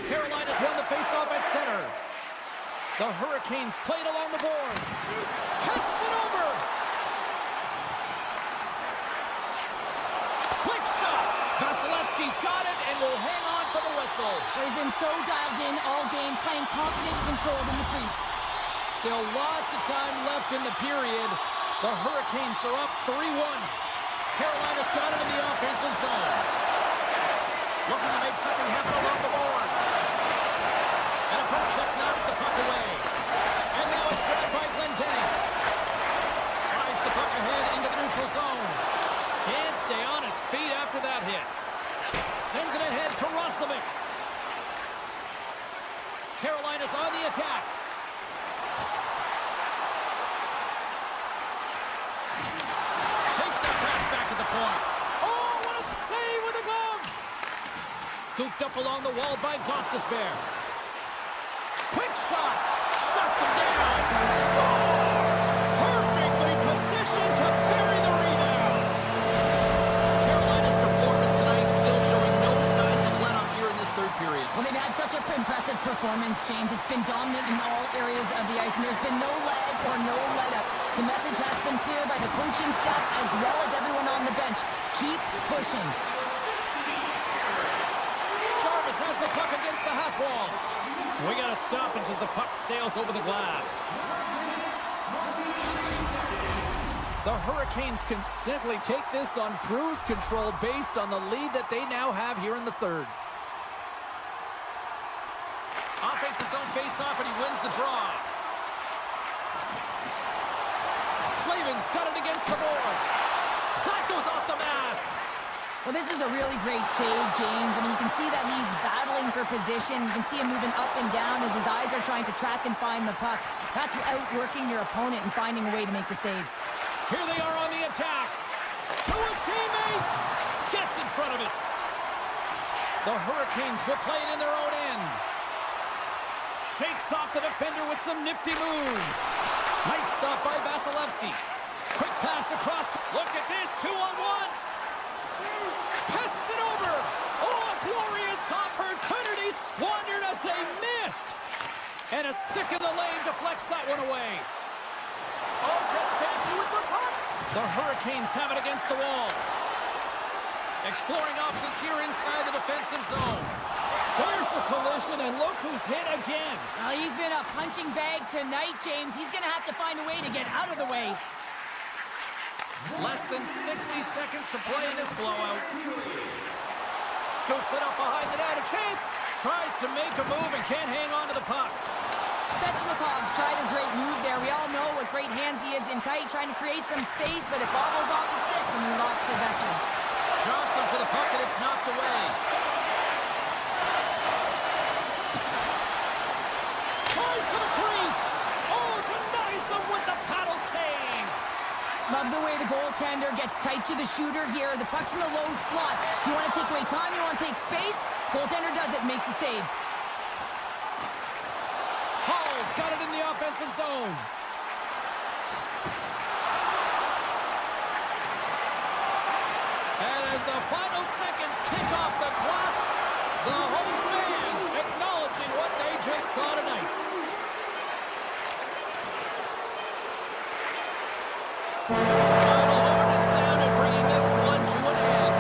Carolina's won the faceoff at center. The Hurricanes played along the boards. Passes it over. Quick shot. Vasilevsky's got it and will hang on for the whistle. He's been so dialed in all game, playing confident and controlled in the crease. Still lots of time left in the period. The Hurricanes are up 3-1. Carolina's got it in the offensive zone. Looking to make something happen along the boards. And a poke check knocks the puck away. And now it's grabbed by Glendening. Slides the puck ahead into the neutral zone. Can't stay on his feet after that hit. Sends it ahead to Roslovic. Carolina's on the attack. Takes that pass back at the point. Oh, what a save with a glove! Scooped up along the wall by Gostisbehere. Quick shot. Shuts him down. Scores! Perfectly positioned to bury the rebound. Carolina's performance tonight still showing no signs of let up here in this third period. Well, they've had such an impressive performance, James. It's been dominant in all areas of the ice, and there's been no lag or no let-up. The message has been clear by the coaching staff as well as everyone on the bench. Keep pushing. Jarvis has the puck against the half wall. We got to stop it as the puck sails over the glass. The Hurricanes can simply take this on cruise control based on the lead that they now have here in the third. Offense his own face-off, and he wins the draw. Slavin's got it against the boards. That goes off the mask. Well, this is a really great save, James. I mean, you can see that he's battling for position. You can see him moving up and down as his eyes are trying to track and find the puck. That's outworking your opponent and finding a way to make the save. Here they are on the attack. To his teammate. Gets in front of it. The Hurricanes will play it in their own end. Shakes off the defender with some nifty moves. Nice stop by Vasilevsky. Quick pass across. Look at this, 2-on-1. Passes it over. Oh, a glorious opportunity squandered as they missed. And a stick in the lane deflects that one away. Oh, get fancy with the puck. The Hurricanes have it against the wall. Exploring options here inside the defensive zone. There's the collision, and look who's hit again. Well, he's been a punching bag tonight, James. He's going to have to find a way to get out of the way. Less than 60 seconds to play in this blowout. Scoops it up behind the net. A chance. Tries to make a move and can't hang on to the puck. Svechnikov's tried a great move there. We all know what great hands he is in tight, trying to create some space, but it bobbles off the stick when he lost possession. Johnson for the puck, and it's knocked away. Tries to the crease. Oh, denies them with the paddle save. Love the way the goaltender gets tight to the shooter here. The puck's in the low slot. You want to take away time, you want to take space. Goaltender does it, makes a save. Hall's got it in the offensive zone. And as the final seconds tick off the clock, the home fans acknowledging what they just saw tonight. Final horn is sounded, bringing this one to an end.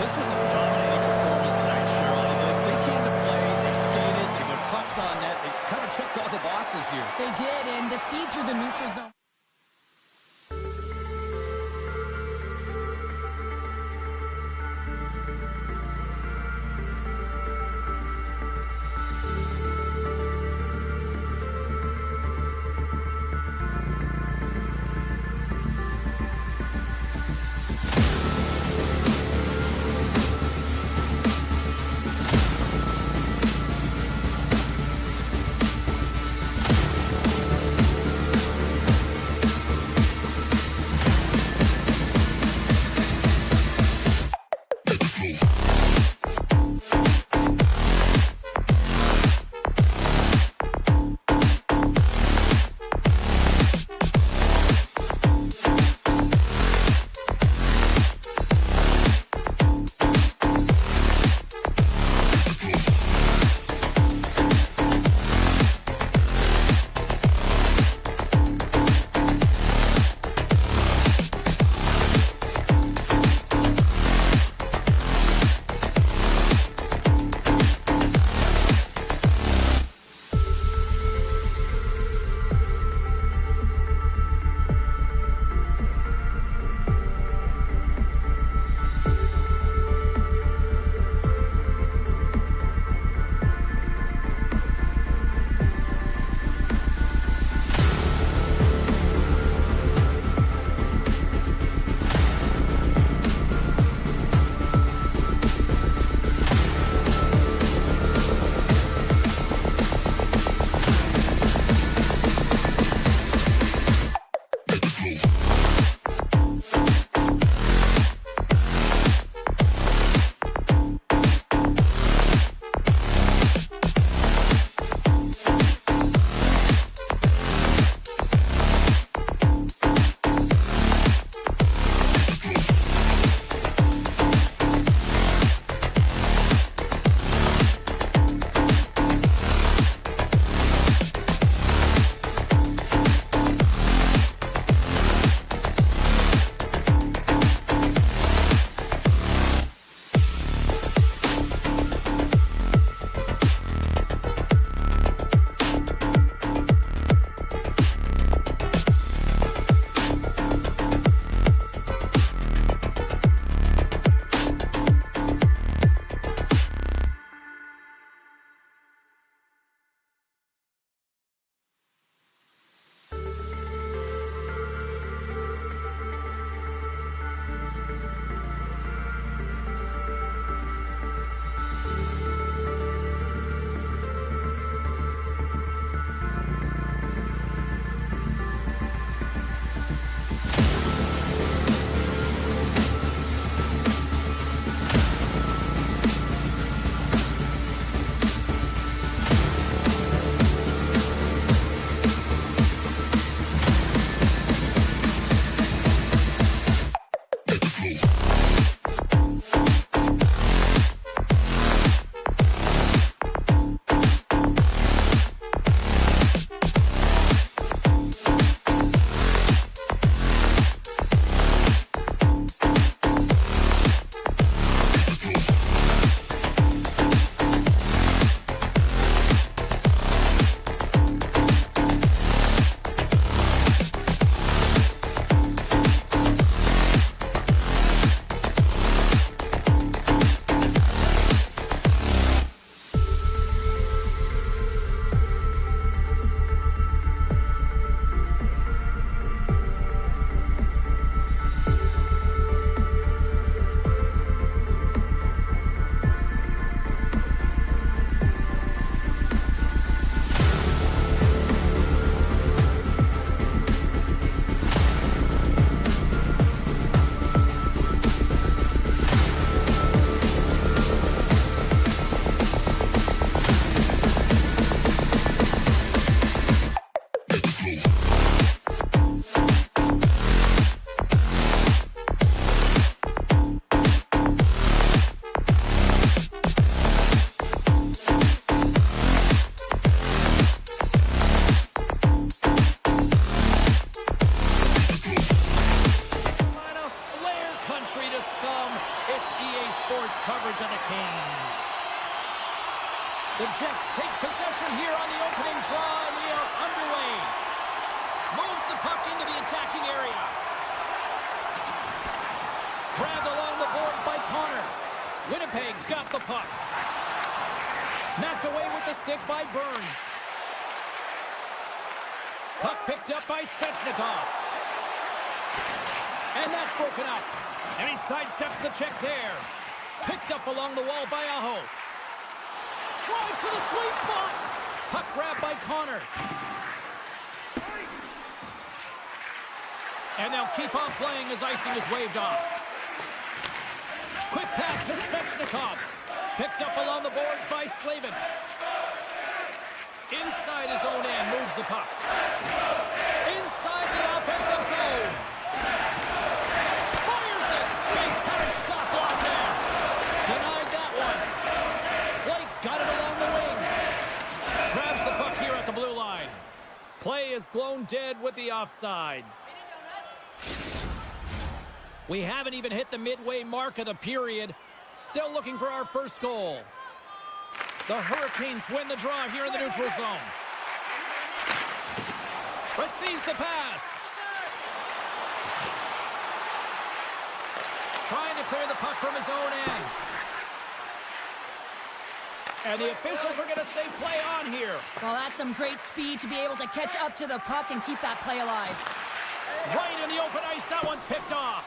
This was a dominating performance tonight, Cheryl. They came to play, they skated, they put pucks on net, they kind of checked all the boxes here. They did, and the speed through the neutral zone. horns. Puck picked up by Svechnikov. And that's broken up. And he sidesteps the check there. Picked up along the wall by Aho. Drives to the sweet spot. Puck grabbed by Connor. And they'll keep on playing as icing is waved off. Quick pass to Svechnikov. Picked up along the boards by Slavin. Inside his own end, moves the puck. Inside the offensive zone. Fires it. Big time shot block there. Denied that one. Blake's got it along the wing. Grabs the puck here at the blue line. Play is blown dead with the offside. We haven't even hit the midway mark of the period. Still looking for our first goal. The Hurricanes win the draw here in the neutral zone. Receives the pass. Trying to clear the puck from his own end. And the officials are going to say play on here. Well, that's some great speed to be able to catch up to the puck and keep that play alive. Right in the open ice, that one's picked off.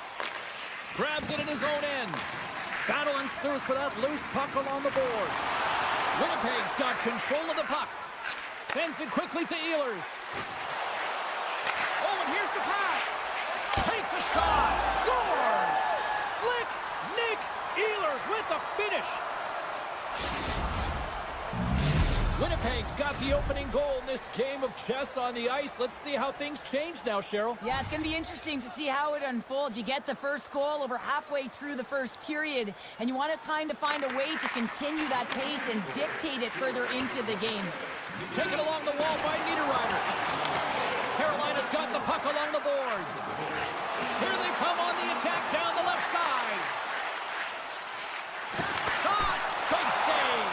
Grabs it in his own end. Battle ensues for that loose puck along the boards. Winnipeg's got control of the puck. Sends it quickly to Ehlers. Oh, and here's the pass. Takes a shot. Scores! Slick Nick Ehlers with the finish. Winnipeg's got the opening goal in this game of chess on the ice. Let's see how things change now, Cheryl. Yeah, it's going to be interesting to see how it unfolds. You get the first goal over halfway through the first period, and you want to kind of find a way to continue that pace and dictate it further into the game. Taken along the wall by Niederreiter. Carolina's got the puck along the boards. Here they come on the attack down the left side. Shot! Big save!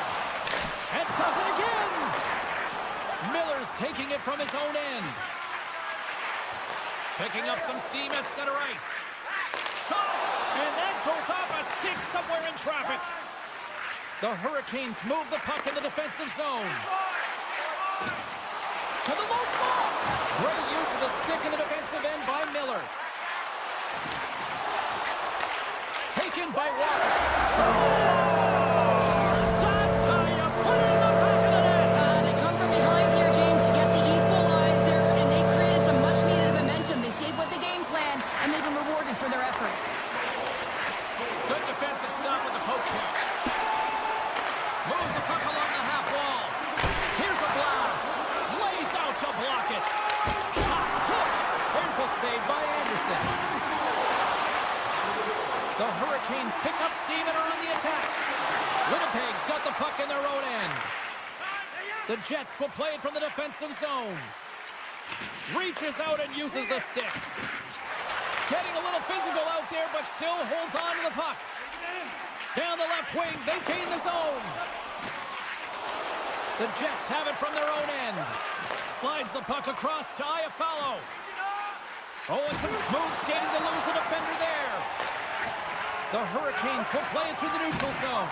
And does it again! Miller's taking it from his own end. Picking up some steam at center ice. Shot! And that goes off a stick somewhere in traffic. The Hurricanes move the puck in the defensive zone. To the low slot. Great use of the stick in the defensive end by Miller. Taken by Walker. Scores! That's how you put it in the back of the net. They come from behind here, James, to get the equalizer, and they created some much-needed momentum. They stayed with the game plan, and they've been rewarded for their efforts. Good defensive stop with the poke check. Moves the puck along the half wall. Here's a blast. Lays out to block it. Shot tipped. There's a save by Anderson. The Hurricanes pick up steam and are on the attack. Winnipeg's got the puck in their own end. The Jets will play it from the defensive zone. Reaches out and uses the stick. Getting a little physical out there, but still holds on to the puck. Down the left wing, they gain the zone. The Jets have it from their own end. Slides the puck across to Iafallo. Oh, and some smooth skating to lose the defender there. The Hurricanes will play it through the neutral zone.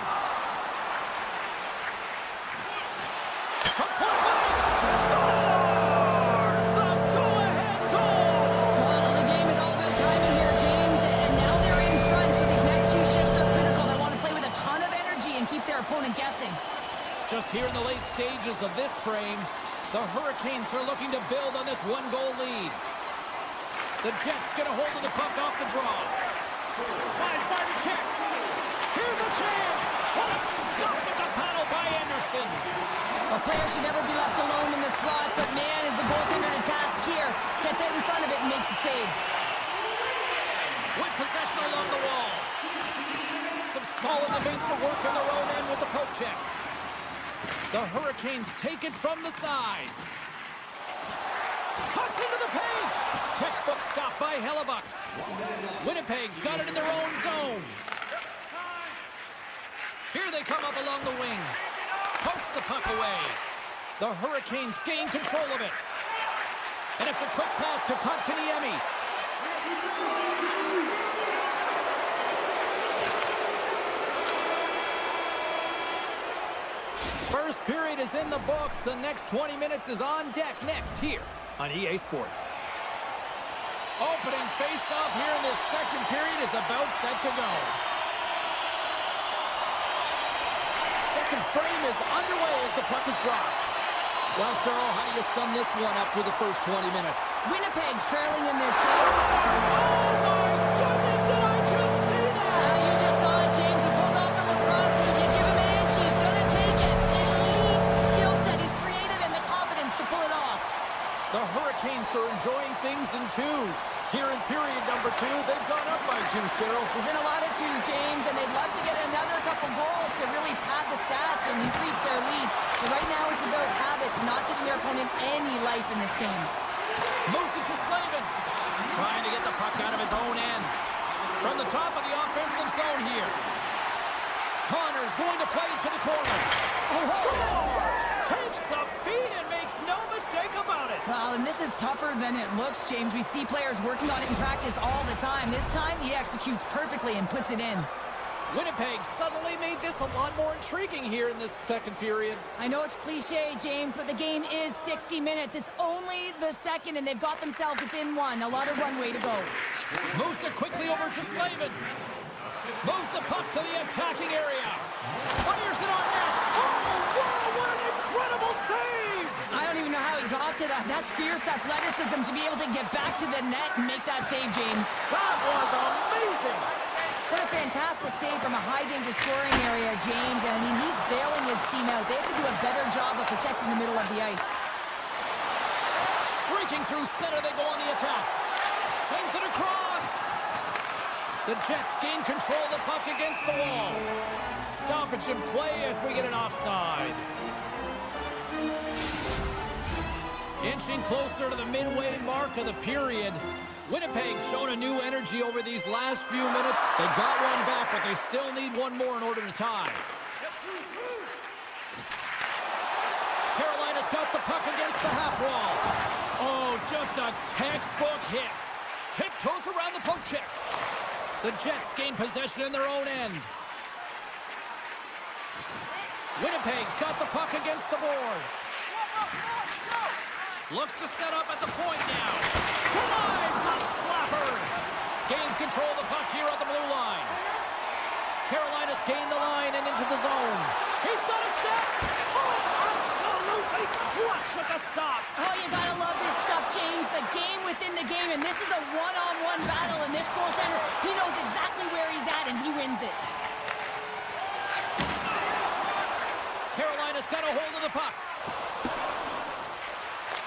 From point blank, scores the go-ahead goal. Well, the game is all about timing here, James, and now they're in front, so these next two shifts are critical. They want to play with a ton of energy and keep their opponent guessing. Just here in the late stages of this frame, the Hurricanes are looking to build on this one-goal lead. The Jets get a hold of the puck off the draw. Slides by the check. Here's a chance. What a stop at the paddle by Anderson. A player should never be left alone in the slot, but man, is the goaltender to task here. Gets out in front of it and makes the save. With possession along the wall. Some solid defensive work on their own end with the poke check. The Hurricanes take it from the side. Cuts into the paint. Textbook stop by Hellebuck. Winnipeg's got it in their own zone. Here they come up along the wing. Pokes the puck away. The Hurricanes gain control of it. And it's a quick pass to Kotkaniemi. First period is in the books. The next 20 minutes is on deck next here on EA Sports. Opening face-off here in this second period is about set to go. Second frame is underway as the puck is dropped. Well, Cheryl, how do you sum this one up through the first 20 minutes? Winnipeg's trailing in this. Oh, my goodness, did I just see that? You just saw it, James. He pulls off the lacrosse move. You give him an inch, he's going to take it. Elite skill set. He's creative and the confidence to pull it off. The Hurricanes are enjoying things in twos. Here in period number 2, they've gone up by 2, Cheryl. There's been a lot of twos, James, and they'd love to get another couple goals to really pad the stats and increase their lead. But right now it's about habits, not giving their opponent any life in this game. Moves it to Slavin. Trying to get the puck out of his own end. From the top of the offensive zone here. Connor's going to play it to the corner. Scores! Takes the feed and makes no mistake about it. Well, and this is tougher than it looks, James. We see players working on it in practice all the time. This time, he executes perfectly and puts it in. Winnipeg suddenly made this a lot more intriguing here in this second period. I know it's cliche, James, but the game is 60 minutes. It's only the second, and they've got themselves within one. A lot of runway to go. Moves it quickly over to Slavin. Moves the puck to the attacking area. Fires it on net. Oh, wow, what an incredible save! I don't even know how he got to that. That's fierce athleticism to be able to get back to the net and make that save, James. That was amazing! What a fantastic save from a high-danger scoring area, James. And, I mean, he's bailing his team out. They have to do a better job of protecting the middle of the ice. Streaking through center, they go on the attack. Sends it across. The Jets gain control of the puck against the wall. Stoppage in play as we get an offside. Inching closer to the midway mark of the period. Winnipeg's shown a new energy over these last few minutes. They got one back, but they still need one more in order to tie. Carolina's got the puck against the half wall. Oh, just a textbook hit. Tiptoes around the poke check. The Jets gain possession in their own end. Winnipeg's got the puck against the boards. Looks to set up at the point now. Denies the slapper. Gains control of the puck here on the blue line. Carolina's gained the line and into the zone. He's got a step. Oh, absolutely clutch at the stop. Oh, you gotta love this stuff, James. The game within the game, and this is a one-on-one battle, and this goaltender, he knows exactly where he's at, and he wins it. Carolina's got a hold of the puck.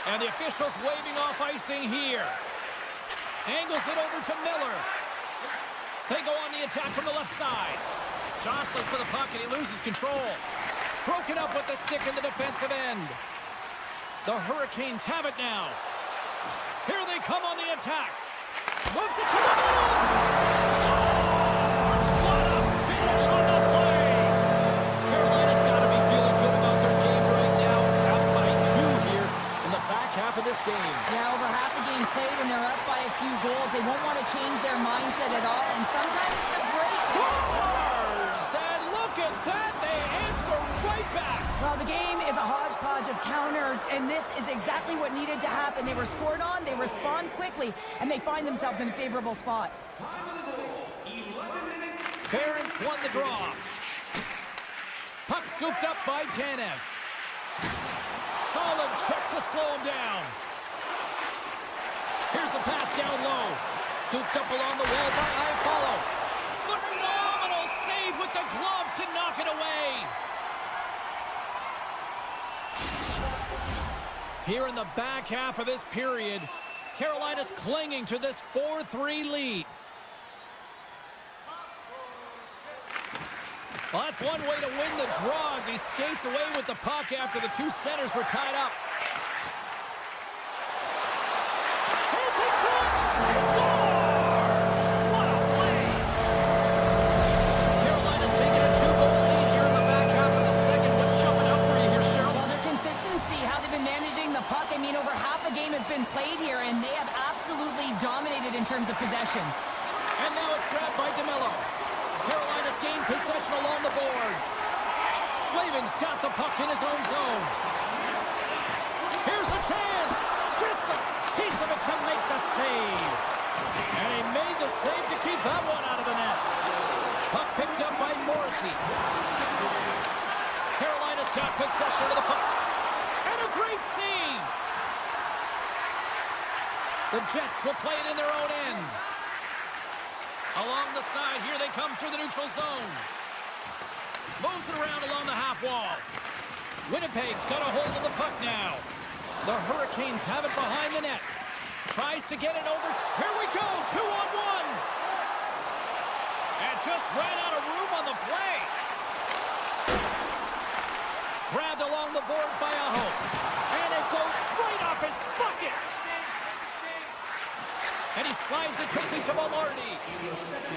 And the officials waving off icing here. Angles it over to Miller. They go on the attack from the left side. Jostling for the puck, and he loses control. Broken up with the stick in the defensive end. The Hurricanes have it now. Here they come on the attack. Moves it to the middle. Scores! What a finish on the play. Carolina's got to be feeling good about their game right now. Up by 2 here in the back half of this game. Yeah, over half the game played, and they're up by a few goals. They won't want to change their mindset at all, and sometimes the breaks. Scores! And look at that. They answer right back. Well, the game is a hodgepodge of counters, and this is exactly what needed to happen. They were scored on, they respond quickly, and they find themselves in a favorable spot. Barons won the draw. Puck scooped up by Tanev. Solid check to slow him down. Here's a pass down low. Scooped up along the wall by Iafallo. Phenomenal save with the glove to knock it away. Here in the back half of this period, Carolina's clinging to this 4-3 lead. Well, that's one way to win the draw as he skates away with the puck after the two centers were tied up. Chance in front! He scores! What a play! Carolina's taking a 2-goal lead here in the back half of the second. What's jumping out for you here, Cheryl? Well, their consistency, how they've been managing the puck. I mean, over half a game has been played here, and they have absolutely dominated in terms of possession. And now it's grabbed by DeMello. Carolina's gained possession along the boards. Slavin's got the puck in his own zone. Here's a chance. Gets a piece of it to make the save. And he made the save to keep that one out of the net. Puck picked up by Morrissey. Carolina's got possession of the puck. And a great save. The Jets will play it in their own end. Along the side, here they come through the neutral zone. Moves it around along the half wall. Winnipeg's got a hold of the puck now. The Hurricanes have it behind the net. Tries to get it over. Here we go, 2-on-1. And just ran out of room on the play. Grabbed along the boards by Aho. And it goes right off his bucket. And he slides it quickly to Velarde.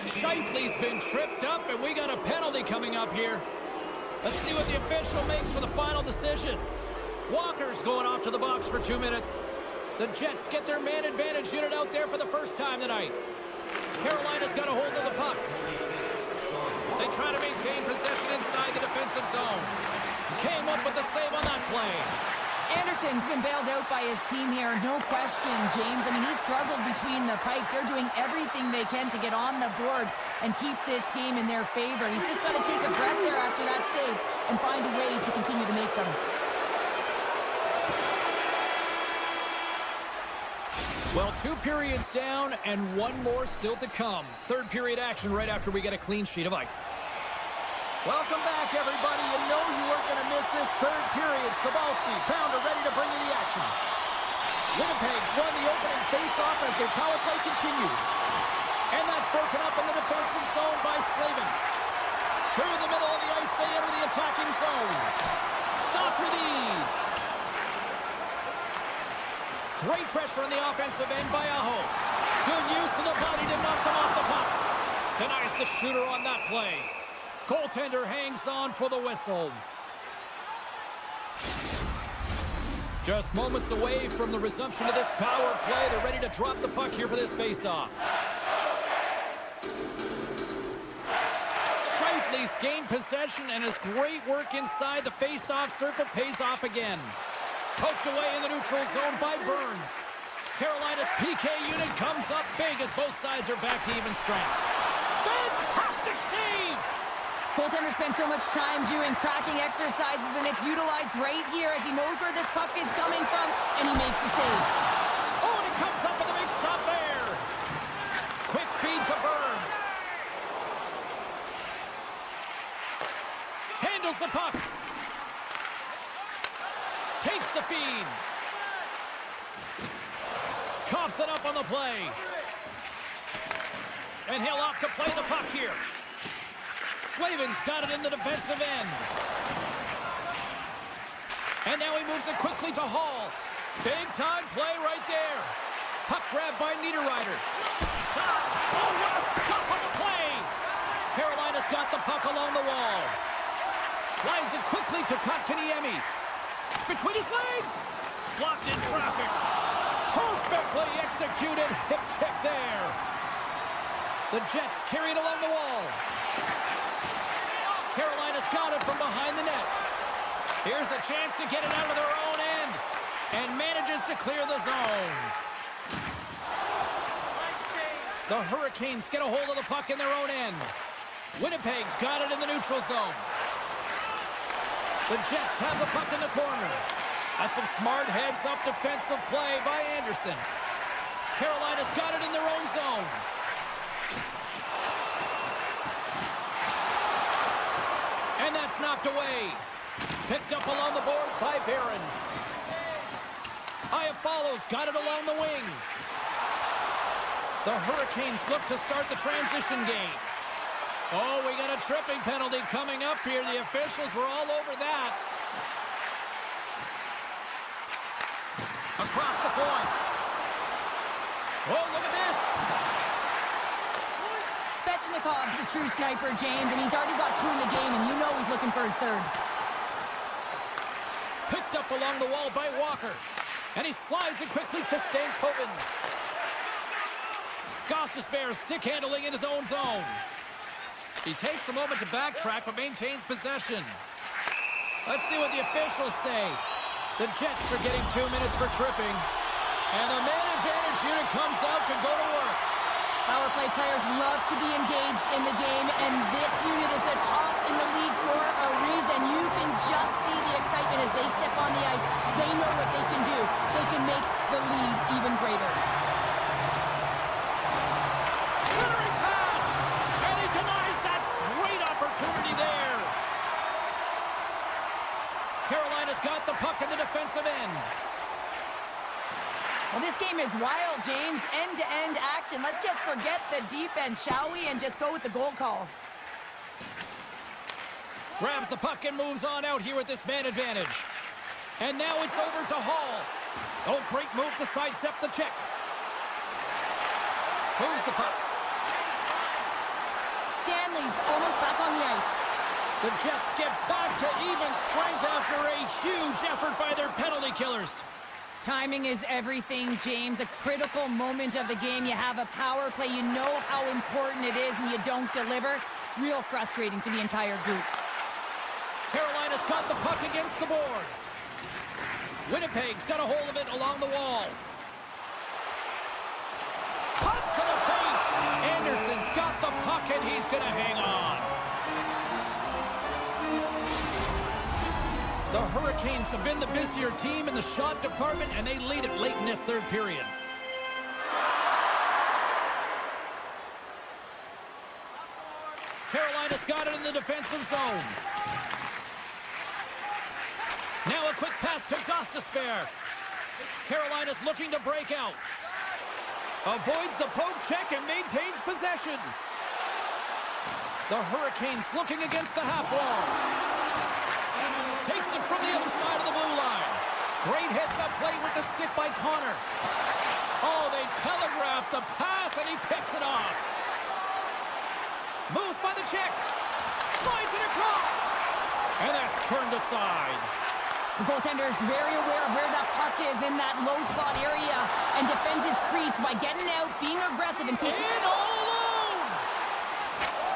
Scheifele's been tripped up, and we got a penalty coming up here. Let's see what the official makes for the final decision. Walker's going off to the box for 2 minutes. The Jets get their man advantage unit out there for the first time tonight. Carolina's got a hold of the puck. They try to maintain possession inside the defensive zone. Came up with the save on that play. Anderson's been bailed out by his team here, no question, James. I mean, he struggled between the pipes. They're doing everything they can to get on the board and keep this game in their favor. He's just got to take a breath there after that save and find a way to continue to make them. Well, 2 periods down and 1 more still to come. Third period action right after we get a clean sheet of ice. Welcome back, everybody. You know you weren't going to miss this third period. Sabalski, Pounder ready to bring you the action. Winnipeg's won the opening face-off as their power play continues. And that's broken up in the defensive zone by Slavin. Through the middle of the ice, they enter the attacking zone. Stopped with ease. Great pressure on the offensive end by Aho. Good use of the body to knock them off the puck. Denies the shooter on that play. Goaltender hangs on for the whistle. Just moments away from the resumption of this power play. They're ready to drop the puck here for this faceoff. Scheifele's gained possession, and his great work inside the faceoff circle pays off again. Poked away in the neutral zone by Burns. Carolina's PK unit comes up big as both sides are back to even strength. Fantastic save! Goaltender spends so much time doing tracking exercises, and it's utilized right here as he knows where this puck is coming from, and he makes the save. Oh, and he comes up with a big stop there. Quick feed to Burns. Handles the puck. Takes the feed. Coughs it up on the play. And he'll opt to play the puck here. Slavin's got it in the defensive end. And now he moves it quickly to Hall. Big time play right there. Puck grab by Niederreiter. Shot. Oh, what a stop on the play. Carolina's got the puck along the wall. Slides it quickly to Kotkaniemi. Between his legs. Blocked in traffic. Perfectly executed hip check there. The Jets carry it along the wall. Carolina's got it from behind the net. Here's a chance to get it out of their own end. And manages to clear the zone. The Hurricanes get a hold of the puck in their own end. Winnipeg's got it in the neutral zone. The Jets have the puck in the corner. That's some smart heads-up defensive play by Anderson. Carolina's got it in their own zone. And that's knocked away. Picked up along the boards by Barron. Iafallo's got it along the wing. The Hurricanes look to start the transition game. Oh, we got a tripping penalty coming up here. The officials were all over that. Across the point. Oh, look at this. Svechnikov's the true sniper, James, and he's already got 2 in the game, and you know he's looking for his third. Picked up along the wall by Walker. And he slides it quickly to Stankoven. Gostisbehere stick handling in his own zone. He takes a moment to backtrack, but maintains possession. Let's see what the officials say. The Jets are getting 2 minutes for tripping. And the man advantage unit comes out to go to work. Power play players love to be engaged in the game, and this unit is the top in the league for a reason. You can just see the excitement as they step on the ice. They know what they can do. They can make the lead even greater. Centering pass! And he denies that great opportunity there. Carolina's got the puck in the defensive end. Well, this game is wild, James. End-to-end action. Let's just forget the defense, shall we? And just go with the goal calls. Grabs the puck and moves on out here with this man advantage. And now it's over to Hall. Oh, great move to sidestep the check. Moves the puck. Stanley's almost back on the ice. The Jets get back to even strength after a huge effort by their penalty killers. Timing is everything, James. A critical moment of the game. You have a power play. You know how important it is, and you don't deliver. Real frustrating for the entire group. Carolina's got the puck against the boards. Winnipeg's got a hold of it along the wall. Cuts to the paint. Anderson's got the puck, and he's going to hang on. The Hurricanes have been the busier team in the shot department, and they lead it late in this third period. Carolina's got it in the defensive zone. Now a quick pass to Gostisbehere. Carolina's looking to break out. Avoids the poke check and maintains possession. The Hurricanes looking against the half wall. Takes it from the other side of the blue line. Great hits up play with the stick by Connor. Oh, they telegraphed the pass, and he picks it off. Moves by the check. Slides it across. And that's turned aside. The goaltender is very aware of where that puck is in that low slot area and defends his crease by getting out, being aggressive, and taking... In all alone!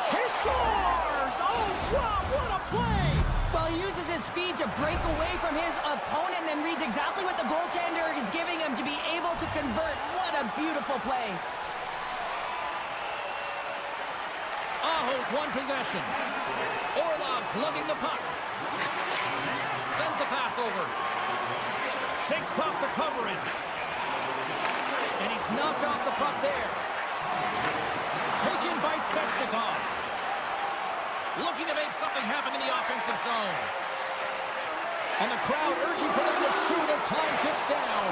He scores! Oh, wow, what a play! Well, he uses his speed to break away from his opponent, then reads exactly what the goaltender is giving him to be able to convert. What a beautiful play. Aho's one possession. Orlov's lugging the puck. Sends the pass over. Shakes off the coverage. And he's knocked off the puck there. Taken by Svechnikov. Looking to make something happen in the offensive zone. And the crowd urging for them to shoot as time ticks down.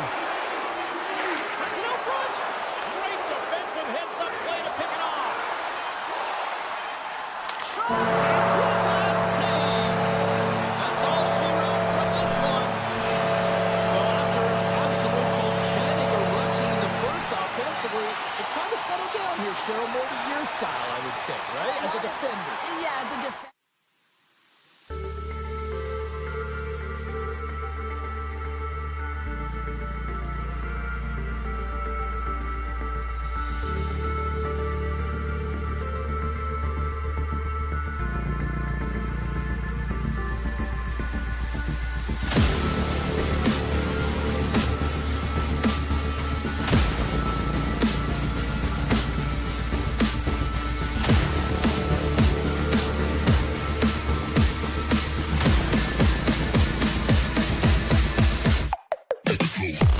Sends it out front. Great defensive heads-up play to pick it off. Shot, and one last save. That's all she wrote from this one. Well, after an absolute volcanic eruption in the first offensively, it kind of settled down here, Cheryl, more to your style, I would say, right? As a defender. Yeah, as a defender. Freku.